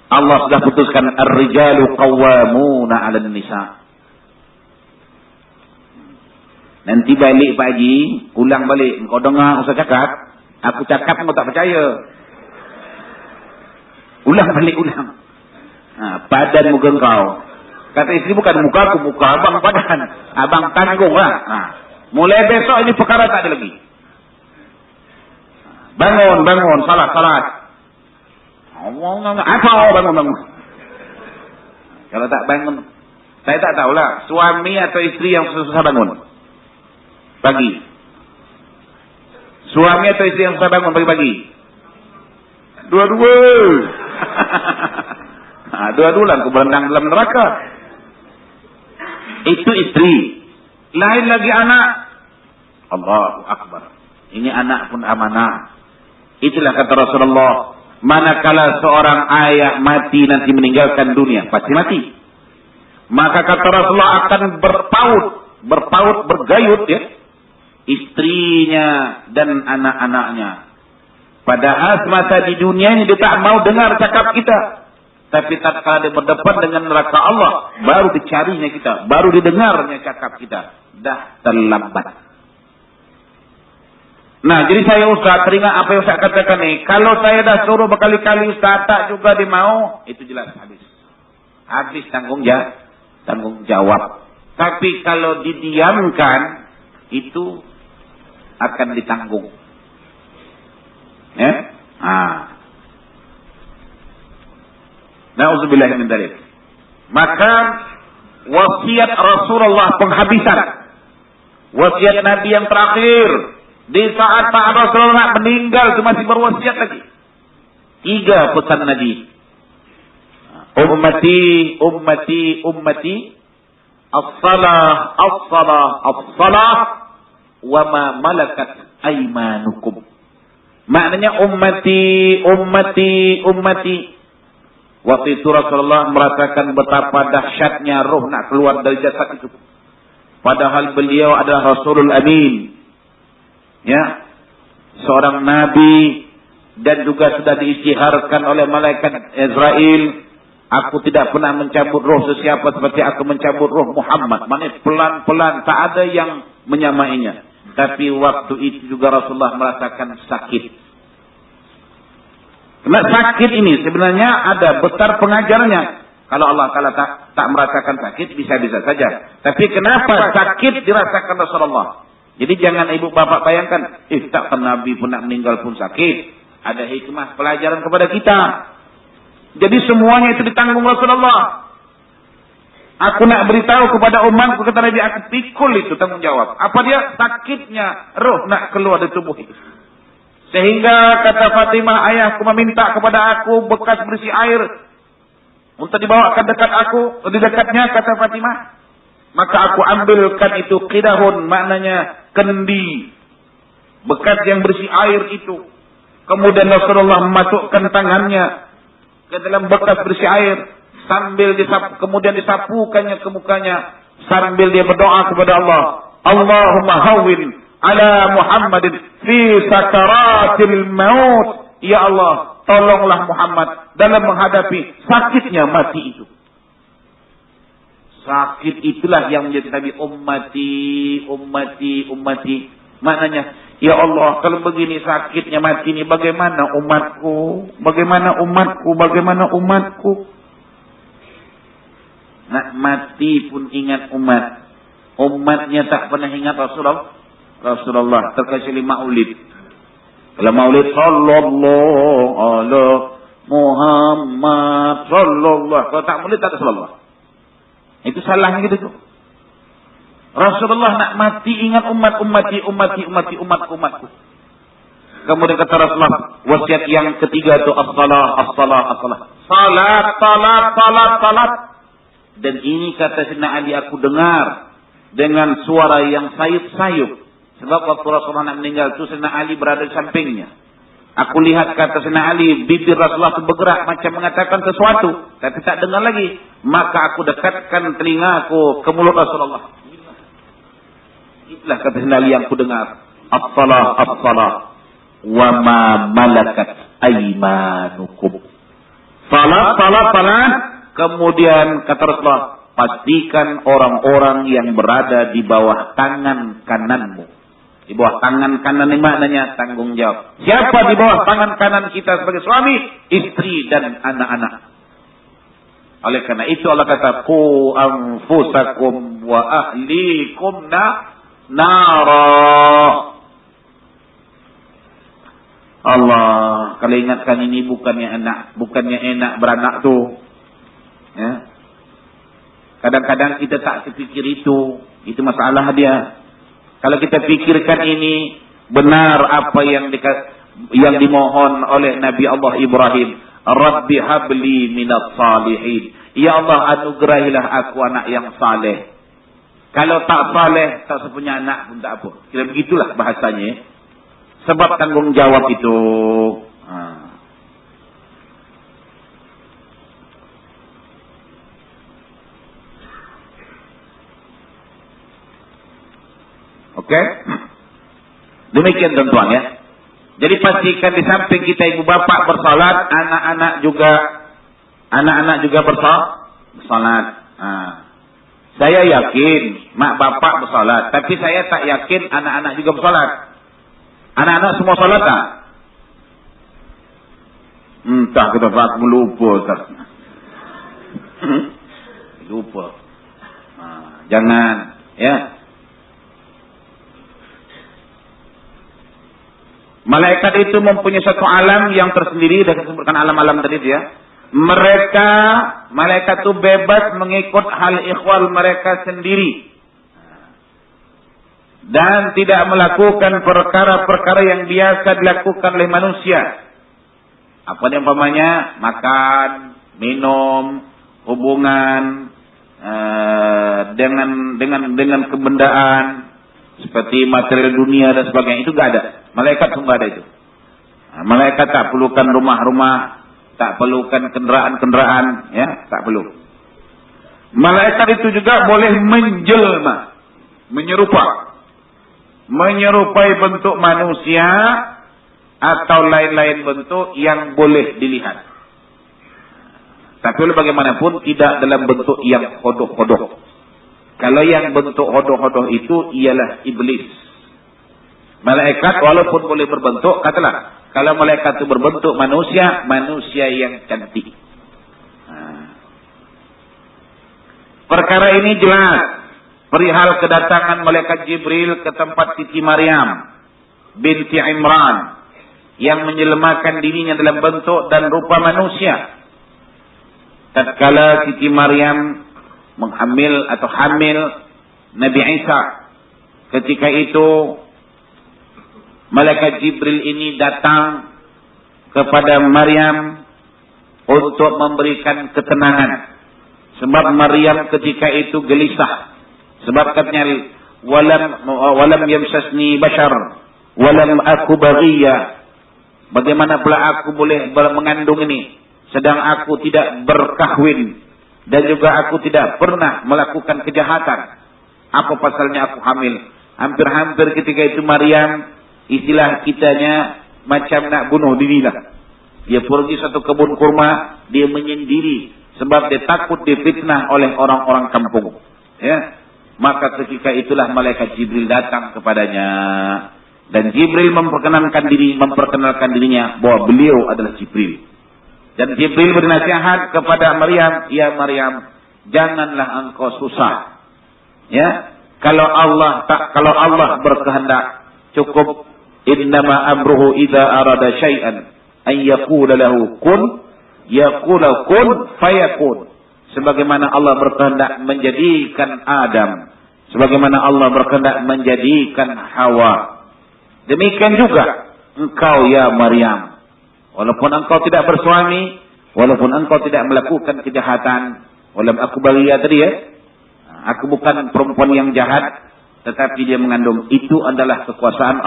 Allah sudah putuskan ar-rijalu qawwamuna 'alan nisa. Nanti balik Pak Haji, ulang balik. Kau dengar Ustaz cakap, aku cakap kau tak percaya. Ulang balik, ulang. Badan muka kau. Kata istri, bukan muka aku, muka abang badan. Abang tanggung lah. Mulai besok ini perkara tak ada lagi. Bangun, salat. Apa bangun. Kalau tak bangun, saya tak tahulah. Suami atau istri yang susah bangun pagi. Suami atau istri yang susah bangun pagi-pagi? Dua-dua. Dua-dua lah, aku berendang dalam neraka. Itu istri. Lain lagi anak. Allahu Akbar. Ini anak pun amanah. Itulah kata Rasulullah. Manakala seorang ayah mati nanti meninggalkan dunia. Pasti mati. Maka kata Rasulullah akan berpaut, bergayut ya. Istrinya dan anak-anaknya. Padahal semasa di dunia ini dia tak mau dengar cakap kita. Tapi tatkala dia berdepan dengan neraka Allah, baru dicarinya kita, baru didengarnya cakap kita. Dah terlambat. Nah, jadi saya Ustaz, teringat apa yang Ustaz katakan nih. Kalau saya dah suruh berkali-kali Ustaz tak juga dia mau, itu jelas habis. Habis tanggung jawab. Tapi kalau didiamkan, itu akan ditanggung. Ya? Na'udzubillah min dzalik. Maka wasiat Rasulullah penghabisan. Wasiat Nabi yang terakhir. Di saat Pak Rasulullah meninggal itu masih berwasiat lagi. 3 pesan Nabi. Ummati. As-salah. Wa ma malakat aymanukum. Maknanya ummati. Waktu itu Rasulullah merasakan betapa dahsyatnya roh nak keluar dari jasad itu. Padahal beliau adalah Rasulul Amin. Ya. Seorang nabi dan juga sudah diisytiharkan oleh malaikat Israel. Aku tidak pernah mencabut roh sesiapa seperti aku mencabut roh Muhammad. Maknanya pelan-pelan, tak ada yang menyamainya. Tapi waktu itu juga Rasulullah merasakan sakit. Karena sakit ini sebenarnya ada besar pengajarnya. Kalau Allah Ta'ala tak merasakan sakit, bisa-bisa saja. Tapi kenapa sakit dirasakan Rasulullah? Jadi jangan ibu bapak bayangkan, tak Nabi pun nak meninggal pun sakit. Ada hikmah pelajaran kepada kita. Jadi semuanya itu ditanggung Rasulullah. Aku nak beritahu kepada umatku, kata Nabi, aku pikul itu tanggung jawab. Apa dia? Sakitnya roh nak keluar dari tubuh itu. Sehingga kata Fatimah, ayahku meminta kepada aku bekas berisi air untuk dibawakan dekat aku, di dekatnya, kata Fatimah. Maka aku ambilkan itu qidahun, maknanya kendi, bekas yang berisi air itu. Kemudian Rasulullah memasukkan tangannya ke dalam bekas berisi air, sambil kemudian disapukannya ke mukanya, sambil dia berdoa kepada Allah, Allahumma hawwin ala Muhammadin fi sakaratil maut. Ya Allah, tolonglah Muhammad dalam menghadapi sakitnya mati itu. Sakit itulah yang menjadi Nabi ummati. Maknanya, ya Allah, kalau begini sakitnya mati ini, bagaimana umatku? Nak mati pun ingat umat. Umatnya tak pernah ingat Rasulullah terkecuali maulid. Kalau maulid sallallahu ala Muhammad sallallahu. Kalau tak maulid tak ada sallallahu. Itu salahnya gitu tuh. Rasulullah nak mati ingat umatku. Kemudian kata Rasulullah, wasiat yang ketiga itu as-salah. Salat. Dan ini kata Sayyidina Ali aku dengar dengan suara yang sayup-sayup. Sebab waktu Rasulullah nak meninggal itu Sayyidina Ali berada di sampingnya. Aku lihat kata Sayyidina Ali, bibir Rasulullah itu bergerak macam mengatakan sesuatu. Tapi tak dengar lagi. Maka aku dekatkan telingaku ke mulut Rasulullah. Itulah kata Sayyidina Ali yang aku dengar. As-salah. Wa ma malakat aymanukum. Salat. Kemudian kata Rasulullah, pastikan orang-orang yang berada di bawah tangan kananmu. Di bawah tangan kanan ini maknanya tanggung jawab. Siapa di bawah tangan kanan kita sebagai suami, istri dan anak-anak. Oleh karena itu Allah kata, qu anfusakum wa ahlikum nara. Allah, kalau ingatkan ini bukannya enak beranak tuh. Ya. Kadang-kadang kita tak terfikir itu masalah dia. Kalau kita pikirkan ini benar apa yang dimohon oleh Nabi Allah Ibrahim, Rabbi habli minas salihin. Ya Allah, anugerahilah aku anak yang saleh. Kalau tak saleh, tak sepunya anak pun tak apa. Kira begitulah bahasanya. Sebab tanggung jawab itu. Oke? Demikian tuan-tuan ya. Jadi pastikan di samping kita ibu bapak bersalat, anak-anak juga bersalat. Saya yakin mak bapak bersalat, tapi saya tak yakin anak-anak juga bersalat. Anak-anak semua salat tak? Entah kenapa aku lupa. Lupa. Jangan ya. Malaikat itu mempunyai satu alam yang tersendiri, dan disebutkan alam-alam tadi ya. Malaikat itu bebas mengikut hal ikhwal mereka sendiri. Dan tidak melakukan perkara-perkara yang biasa dilakukan oleh manusia. Apa yang umpamanya? Makan, minum, hubungan dengan kebendaan. Seperti material dunia dan sebagainya, itu enggak ada. Malaikat itu enggak ada itu. Malaikat tak perlukan rumah-rumah, tak perlukan kendaraan-kendaraan, ya, tak perlu. Malaikat itu juga boleh menjelma, menyerupai bentuk manusia atau lain-lain bentuk yang boleh dilihat. Tapi bagaimanapun tidak dalam bentuk yang hodoh-hodoh. Kalau yang bentuk hodoh-hodoh itu ialah iblis. Malaikat walaupun boleh berbentuk, katalah, kalau malaikat itu berbentuk manusia yang cantik. Perkara ini jelas. Perihal kedatangan malaikat Jibril ke tempat Siti Maryam binti Imran yang menjelmakan dirinya dalam bentuk dan rupa manusia. Tatkala Siti Maryam hamil Nabi Isa. Ketika itu malaikat Jibril ini datang kepada Maryam untuk memberikan ketenangan. Sebab Maryam ketika itu gelisah. Sebab katanya walam yamsasni bashar walam aku baghiyya. Bagaimana pula aku boleh mengandung ini sedang aku tidak berkahwin. Dan juga aku tidak pernah melakukan kejahatan. Apa pasalnya aku hamil? Hampir-hampir ketika itu Maryam, istilah kitanya macam nak bunuh diri lah. Dia pergi satu kebun kurma, dia menyendiri. Sebab dia takut difitnah oleh orang-orang kampung. Ya, maka ketika itulah malaikat Jibril datang kepadanya. Dan Jibril memperkenalkan dirinya bahwa beliau adalah Jibril. Dan Jibril bernasihat kepada Maryam, ya Maryam, janganlah engkau susah. Ya, kalau Allah berkehendak, cukup innama amruhu idza arada syai'an ay yaqula lahu kun yaqulu kun fayakun. Sebagaimana Allah berkehendak menjadikan Adam, sebagaimana Allah berkehendak menjadikan Hawa. Demikian juga engkau ya Maryam. Walaupun engkau tidak bersuami, walaupun engkau tidak melakukan kejahatan, walam aku baghiyya tadi ya. Aku bukan perempuan yang jahat, tetapi dia mengandung. Itu adalah kekuasaan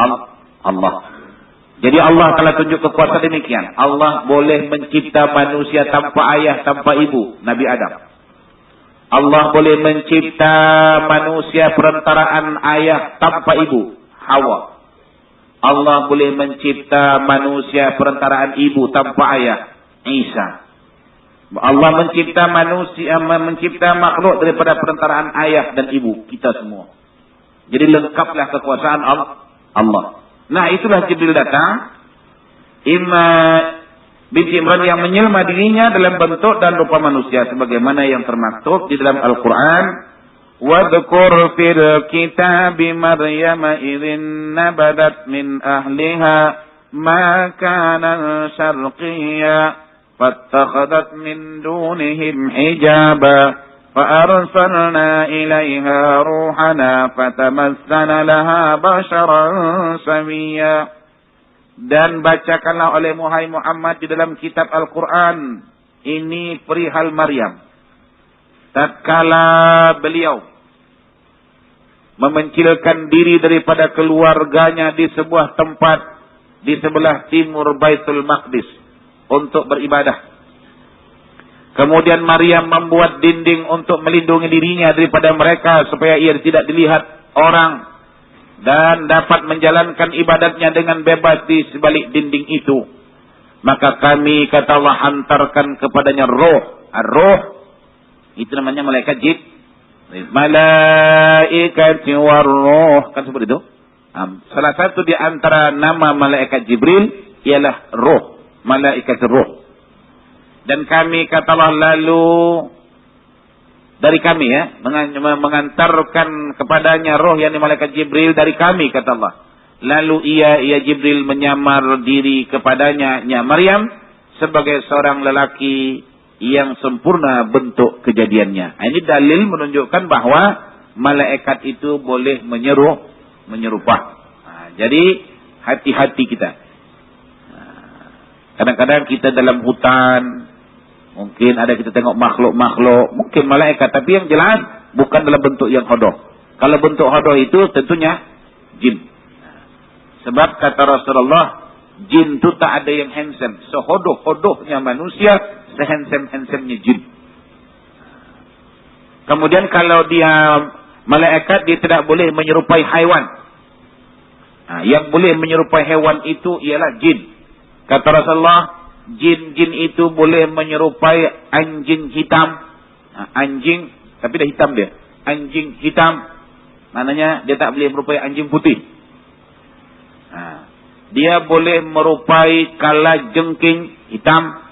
Allah. Jadi Allah telah tunjuk kekuasaan demikian. Allah boleh mencipta manusia tanpa ayah, tanpa ibu, Nabi Adam. Allah boleh mencipta manusia perantaraan ayah tanpa ibu, Hawa. Allah boleh mencipta manusia perantaraan ibu tanpa ayah, Isa. Allah mencipta makhluk daripada perantaraan ayah dan ibu, kita semua. Jadi lengkaplah kekuasaan Allah. Nah, itulah Jibril datang. Binti Imran yang menyelma dirinya dalam bentuk dan rupa manusia. Sebagaimana yang termaktub di dalam Al-Quran. وَاذْكُرْ فِي الْكِتَابِ مَرْيَمَ إِذِ انتَبَذَتْ مِنْ أَهْلِهَا مَكَانًا شَرْقِيًّا فَاتَّخَذَتْ مِنْ دُونِهِمْ حِجَابًا فَأَرْسَلْنَا إِلَيْهَا رُوحَنَا فَتَمَثَّلَ لَهَا بَشَرًا سَوِيًّا. Dan bacakanlah oleh Muhammad di dalam kitab Al-Quran ini perihal Maryam. Tatkala beliau memencilkan diri daripada keluarganya di sebuah tempat di sebelah timur Baitul Maqdis untuk beribadah. Kemudian Maryam membuat dinding untuk melindungi dirinya daripada mereka supaya ia tidak dilihat orang dan dapat menjalankan ibadatnya dengan bebas di sebalik dinding itu. Maka kami, kata Allah, hantarkan kepadanya roh. Ar-roh itu namanya malaikat malaikati war-roh, kan seperti itu. Salah satu di antara nama malaikat Jibril ialah roh, malaikat roh. Dan kami, kata Allah, lalu dari kami mengantarkan kepadanya roh yang malaikat Jibril dari kami, kata Allah. Lalu ia Jibril menyamar diri kepadanya Maryam sebagai seorang lelaki yang sempurna bentuk kejadiannya. Ini dalil menunjukkan bahawa malaikat itu boleh menyerupah. Jadi hati-hati kita. Kadang-kadang kita dalam hutan, mungkin ada kita tengok makhluk-makhluk, mungkin malaikat, tapi yang jelas bukan dalam bentuk yang hodoh. Kalau bentuk hodoh itu tentunya jin. Sebab kata Rasulullah, jin itu tak ada yang handsome. Sehodoh-hodohnya manusia, sehandsome-handsomenya jin. Kemudian kalau dia malaikat, dia tidak boleh menyerupai haiwan. Yang boleh menyerupai haiwan itu ialah jin. Kata Rasulullah, jin-jin itu boleh menyerupai anjing hitam. Anjing, tapi dah hitam dia. Anjing hitam, maknanya dia tak boleh merupai anjing putih. Dia boleh merupai kalajengking hitam.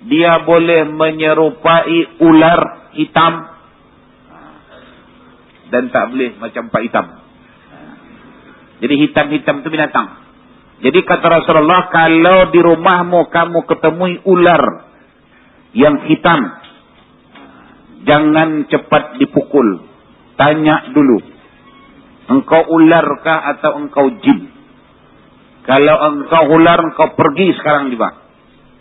Dia boleh menyerupai ular hitam. Dan tak boleh macam pak hitam. Jadi hitam-hitam itu binatang. Jadi kata Rasulullah, kalau di rumahmu kamu ketemui ular yang hitam, jangan cepat dipukul. Tanya dulu, engkau ularkah atau engkau jin? Kalau engkau ular, engkau pergi sekarang juga.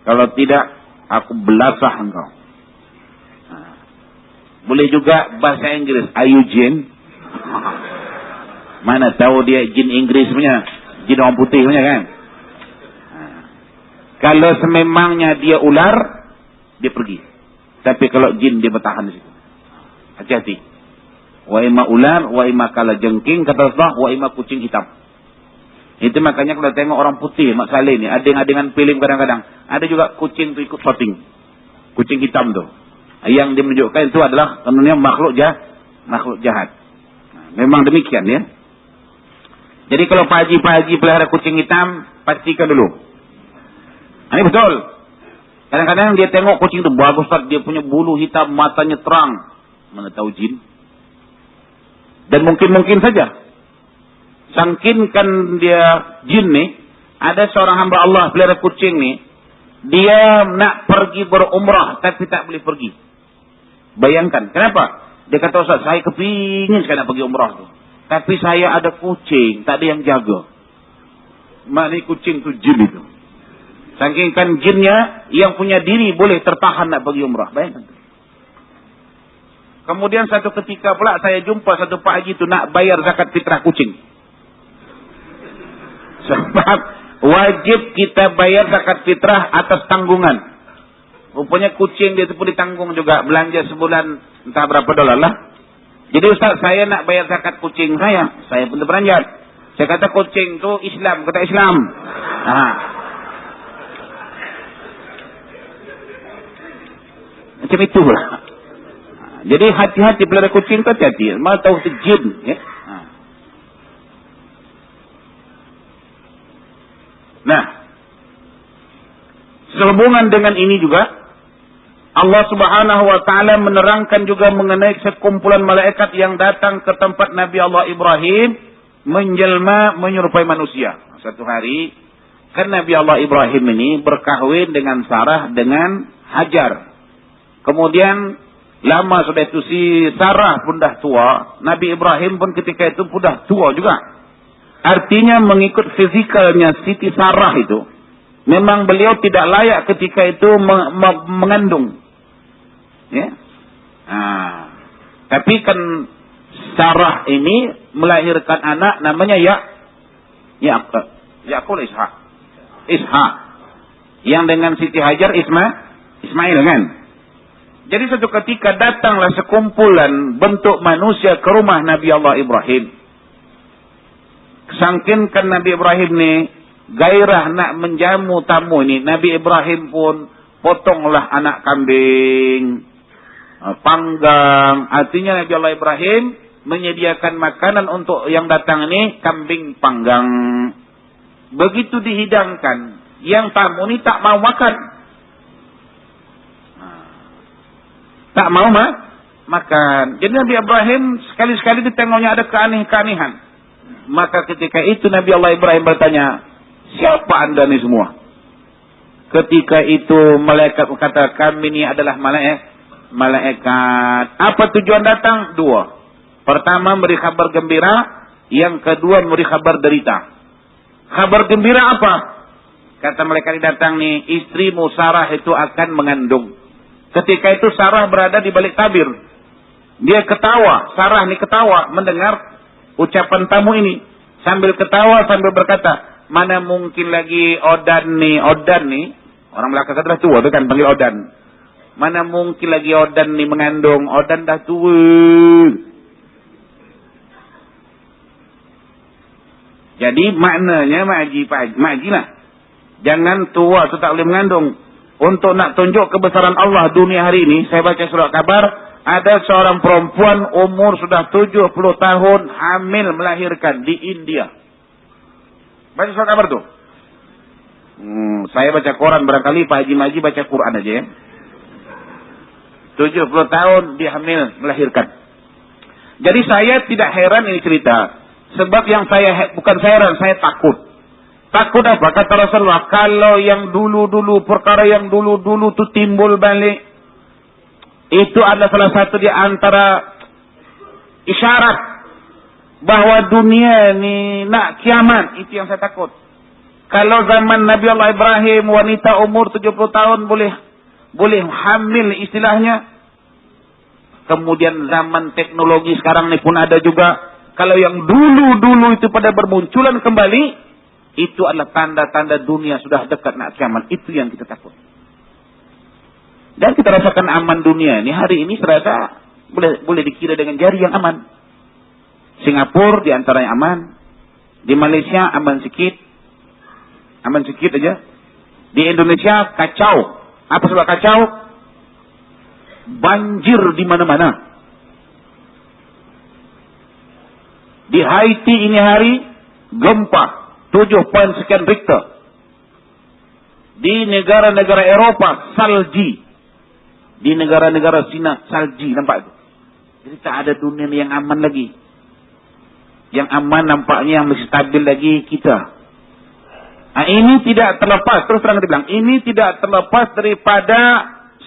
Kalau tidak, aku belasah engkau. Boleh juga bahasa Inggris, are you jin? Mana tahu dia jin Inggris punya, jin orang putih punya kan. Kalau sememangnya dia ular, dia pergi. Tapi kalau jin, dia bertahan di situ. Hati-hati. Wa ima ular, wa ima kalajengking, kata Rasulullah, wa ima kucing hitam. Itu makanya kalau tengok orang putih, Mak Saleh ni, ading-adingan film kadang-kadang. Ada juga kucing tu ikut shooting. Kucing hitam tu. Yang dia menunjukkan itu adalah sebenarnya makhluk jahat. Memang demikian ya. Jadi kalau Pak Haji pelihara kucing hitam, pastikan dulu. Ini betul. Kadang-kadang dia tengok kucing itu bagus, dia punya bulu hitam, matanya terang. Mana tahu jin. Dan mungkin saja. Sangkinkan dia jin ni, ada seorang hamba Allah pelihara kucing ni, dia nak pergi berumrah tapi tak boleh pergi. Bayangkan, kenapa? Dia kata, Ustaz, saya kepingin sekali nak pergi umrah tu. Tapi saya ada kucing, tak ada yang jaga. Maknanya kucing tu jin itu. Sangkinkan jinnya yang punya diri boleh tertahan nak pergi umrah. Bayangkan. Kemudian satu ketika pula saya jumpa satu Pak Haji tu nak bayar zakat fitrah kucing. Sebab wajib kita bayar zakat fitrah atas tanggungan. Rupanya kucing dia tu pun ditanggung juga. Belanja sebulan entah berapa dolar lah. Jadi Ustaz, saya nak bayar zakat kucing saya. Saya pun terperanjat. Saya kata kucing tu Islam. Kata Islam. Macam itu lah. Jadi hati-hati pelihara kucing tu, hati-hati. Malah tahu itu jin. Ya? Nah, sehubungan dengan ini juga, Allah Subhanahu wa Ta'ala menerangkan juga mengenai sekumpulan malaikat yang datang ke tempat Nabi Allah Ibrahim menjelma menyerupai manusia. Satu hari, kan Nabi Allah Ibrahim ini berkahwin dengan Sarah dengan Hajar. Kemudian lama sudah itu si Sarah pun dah tua, Nabi Ibrahim pun ketika itu pun dah tua juga. Artinya mengikut fizikalnya Siti Sarah itu, memang beliau tidak layak ketika itu mengandung. Ya. Tapi kan Sarah ini melahirkan anak namanya Yaqub Ishak. Yang dengan Siti Hajar Ismail kan. Jadi suatu ketika datanglah sekumpulan bentuk manusia ke rumah Nabi Allah Ibrahim. Sangkinkan Nabi Ibrahim ni gairah nak menjamu tamu ini, Nabi Ibrahim pun potonglah anak kambing, panggang. Artinya Nabi Allah Ibrahim menyediakan makanan untuk yang datang ini kambing panggang. Begitu dihidangkan, yang tamu ini tak mau makan. Tak mau makan. Jadi Nabi Ibrahim sekali-sekali ditengoknya ada keanehan. Maka ketika itu Nabi Allah Ibrahim bertanya, siapa anda ni semua? Ketika itu malaikat berkata, kami ini adalah malaikat. Apa tujuan datang? Dua. Pertama memberi kabar gembira, yang kedua memberi kabar derita. Kabar gembira apa? Kata malaikat yang datang nih, istrimu Sarah itu akan mengandung. Ketika itu Sarah berada di balik tabir. Dia ketawa, Sarah nih ketawa mendengar ucapan tamu ini. Sambil ketawa, sambil berkata, mana mungkin lagi Odan nih. Orang Melaka dah tua tu kan panggil Odan. Mana mungkin lagi Odan nih mengandung. Odan dah tua. Jadi maknanya makji lah. Jangan tua tu tak boleh mengandung. Untuk nak tunjuk kebesaran Allah dunia hari ini, saya baca surat kabar, ada seorang perempuan umur sudah 70 tahun hamil melahirkan di India. Baca surat kabar tu. Saya baca koran, barangkali Pak Haji Maji baca Quran aja ya. 70 tahun dia hamil melahirkan. Jadi saya tidak heran ini cerita. Sebab yang saya bukan saya heran, saya takut. Takut apa? Kata Rasulullah, kalau yang dulu-dulu, perkara yang dulu-dulu tu timbul balik, itu adalah salah satu di antara isyarat bahwa dunia ni nak kiamat. Itu yang saya takut. Kalau zaman Nabi Allah Ibrahim, wanita umur 70 tahun boleh hamil istilahnya. Kemudian zaman teknologi sekarang ni pun ada juga. Kalau yang dulu-dulu itu pada bermunculan kembali, itu adalah tanda-tanda dunia sudah dekat nak kiamat. Itu yang kita takut. Dan kita rasakan aman dunia ini. Hari ini serasa boleh dikira dengan jari yang aman. Singapura di antaranya aman. Di Malaysia aman sikit. Aman sikit aja. Di Indonesia kacau. Apa sebab kacau? Banjir di mana-mana. Di Haiti ini hari gempa 7 poin sekian Richter. Di negara-negara Eropa salji. Di negara-negara Cina salji, nampak itu. Jadi tak ada dunia yang aman lagi. Yang aman nampaknya yang masih stabil lagi kita. Nah, ini tidak terlepas, terus terang dibilang, ini tidak terlepas daripada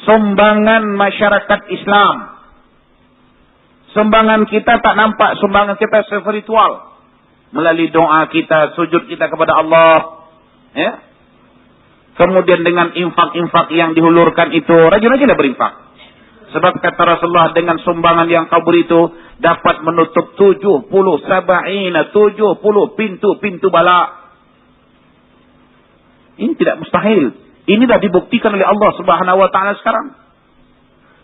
sumbangan masyarakat Islam. Sumbangan kita tak nampak, sumbangan kita spiritual. Melalui doa kita, sujud kita kepada Allah. Ya. Kemudian dengan infak-infak yang dihulurkan itu, rajin-rajinlah berinfak. Sebab kata Rasulullah, dengan sumbangan yang kau beri itu, dapat menutup 70 pintu-pintu bala. Ini tidak mustahil. Ini dah dibuktikan oleh Allah Subhanahu wa taala sekarang.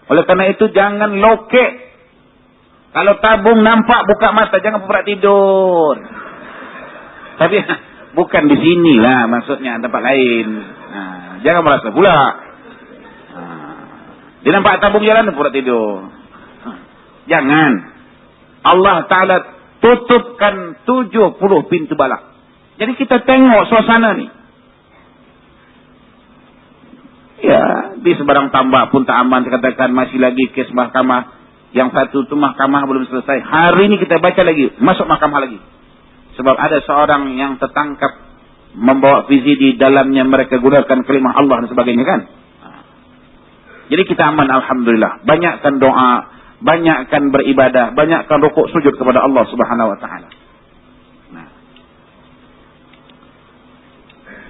Oleh karena itu jangan lokek. Kalau tabung nampak buka mata, jangan pura tidur. Tapi bukan di sini lah maksudnya, tempat lain. Nah, jangan merasa pula. Dia nampak tabung jalan pura tidur. Jangan. Allah Ta'ala tutupkan 70 pintu balak. Jadi kita tengok suasana ni. Ya, di sebarang tambak pun tak aman. Dikatakan masih lagi kes mahkamah. Yang satu tu mahkamah belum selesai. Hari ini kita baca lagi. Masuk mahkamah lagi. Sebab ada seorang yang tertangkap membawa visi di dalamnya mereka gunakan kalimah Allah dan sebagainya kan. Jadi kita aman alhamdulillah. Banyakkan doa, banyakkan beribadah, banyakkan rukuk sujud kepada Allah Subhanahu wa taala. Nah.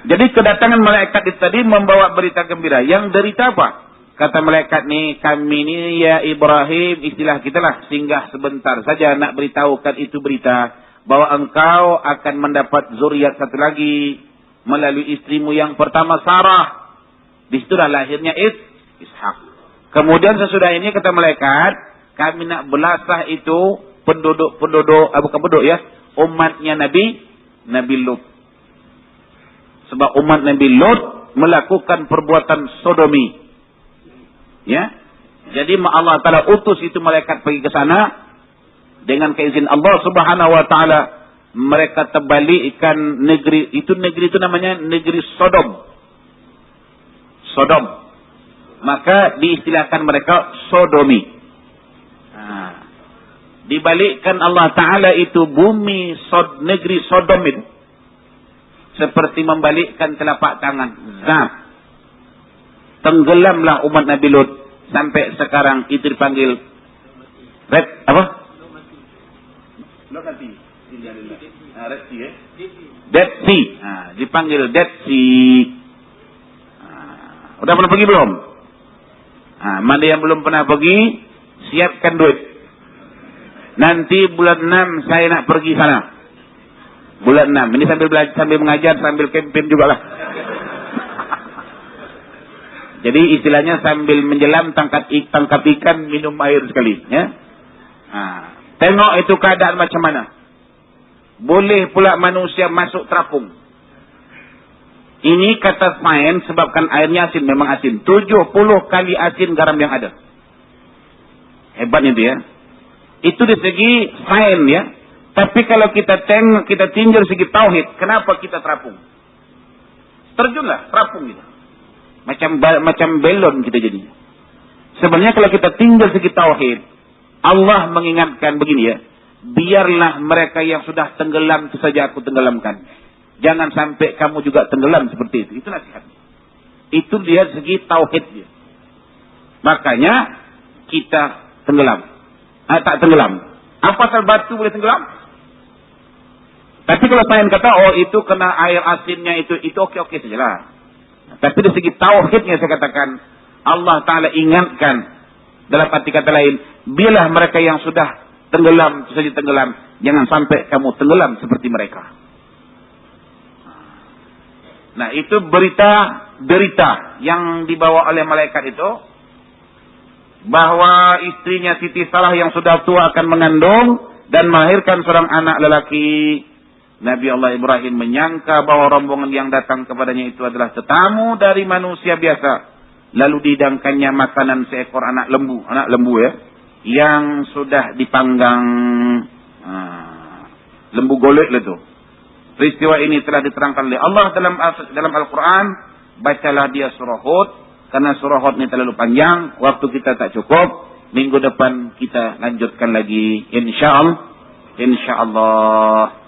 Jadi kedatangan malaikat itu tadi membawa berita gembira. Yang derita apa? Kata malaikat ni, kami ni ya Ibrahim, istilah kita lah, singgah sebentar saja nak beritahukan itu berita, bahawa engkau akan mendapat zuriat satu lagi, melalui istrimu yang pertama Sarah. Disitulah lahirnya Ishak. Kemudian sesudah ini kata malaikat, kami nak belasah itu penduduk, bukan penduduk ya, umatnya Nabi Lut. Sebab umat Nabi Lut melakukan perbuatan sodomi. Ya, jadi Allah Taala utus itu malaikat pergi ke sana dengan keizin Allah Subhanahu Wa Taala. Mereka terbalikkan negeri itu namanya negeri Sodom. Maka diistilahkan mereka sodomi. Dibalikkan Allah Taala itu bumi negeri Sodom itu seperti membalikkan telapak tangan. Zat. Tenggelamlah umat Nabi Lut sampai sekarang itu dipanggil Red Sea. Dipanggil Dead Sea. Udah pernah pergi belum? Mana yang belum pernah pergi, siapkan duit. Nanti bulan 6 saya nak pergi sana. Bulan 6. Ini sambil belajar, sambil mengajar, sambil kempen jugalah. Jadi istilahnya sambil menjelam tangkap ikan, minum air sekali. Ya? Tengok itu keadaan macam mana. Boleh pula manusia masuk terapung. Ini kata sains sebabkan airnya asin, memang asin. 70 kali asin garam yang ada. Hebat itu ya. Itu di segi sains ya. Tapi kalau kita tengok, kita tinjau segi tauhid, kenapa kita terapung? Terjunlah terapung kita. Macam belon kita jadi. Sebenarnya kalau kita tinggal segi tauhid, Allah mengingatkan begini ya, biarlah mereka yang sudah tenggelam itu saja aku tenggelamkan. Jangan sampai kamu juga tenggelam seperti itu. Itu nasihat. Itu dia segi tauhid dia. Makanya kita tenggelam. Tak tenggelam. Apa pasal batu boleh tenggelam? Tapi kalau saya kata, oh itu kena air asinnya itu okey-okey sajalah. Tapi dari segi tauhidnya saya katakan, Allah Ta'ala ingatkan dalam arti kata lain, biarlah mereka yang sudah tenggelam, saja tenggelam, jangan sampai kamu tenggelam seperti mereka. Nah itu berita yang dibawa oleh malaikat itu, bahwa istrinya Siti Sarah yang sudah tua akan mengandung dan melahirkan seorang anak lelaki. Nabi Allah Ibrahim menyangka bahwa rombongan yang datang kepadanya itu adalah tetamu dari manusia biasa. Lalu dihidangkannya makanan seekor anak lembu ya, yang sudah dipanggang, lembu golek itu. Peristiwa ini telah diterangkan oleh Allah dalam Al-Quran. Bacalah dia surah Hud, karena surah Hud ini terlalu panjang, waktu kita tak cukup. Minggu depan kita lanjutkan lagi, insyaallah.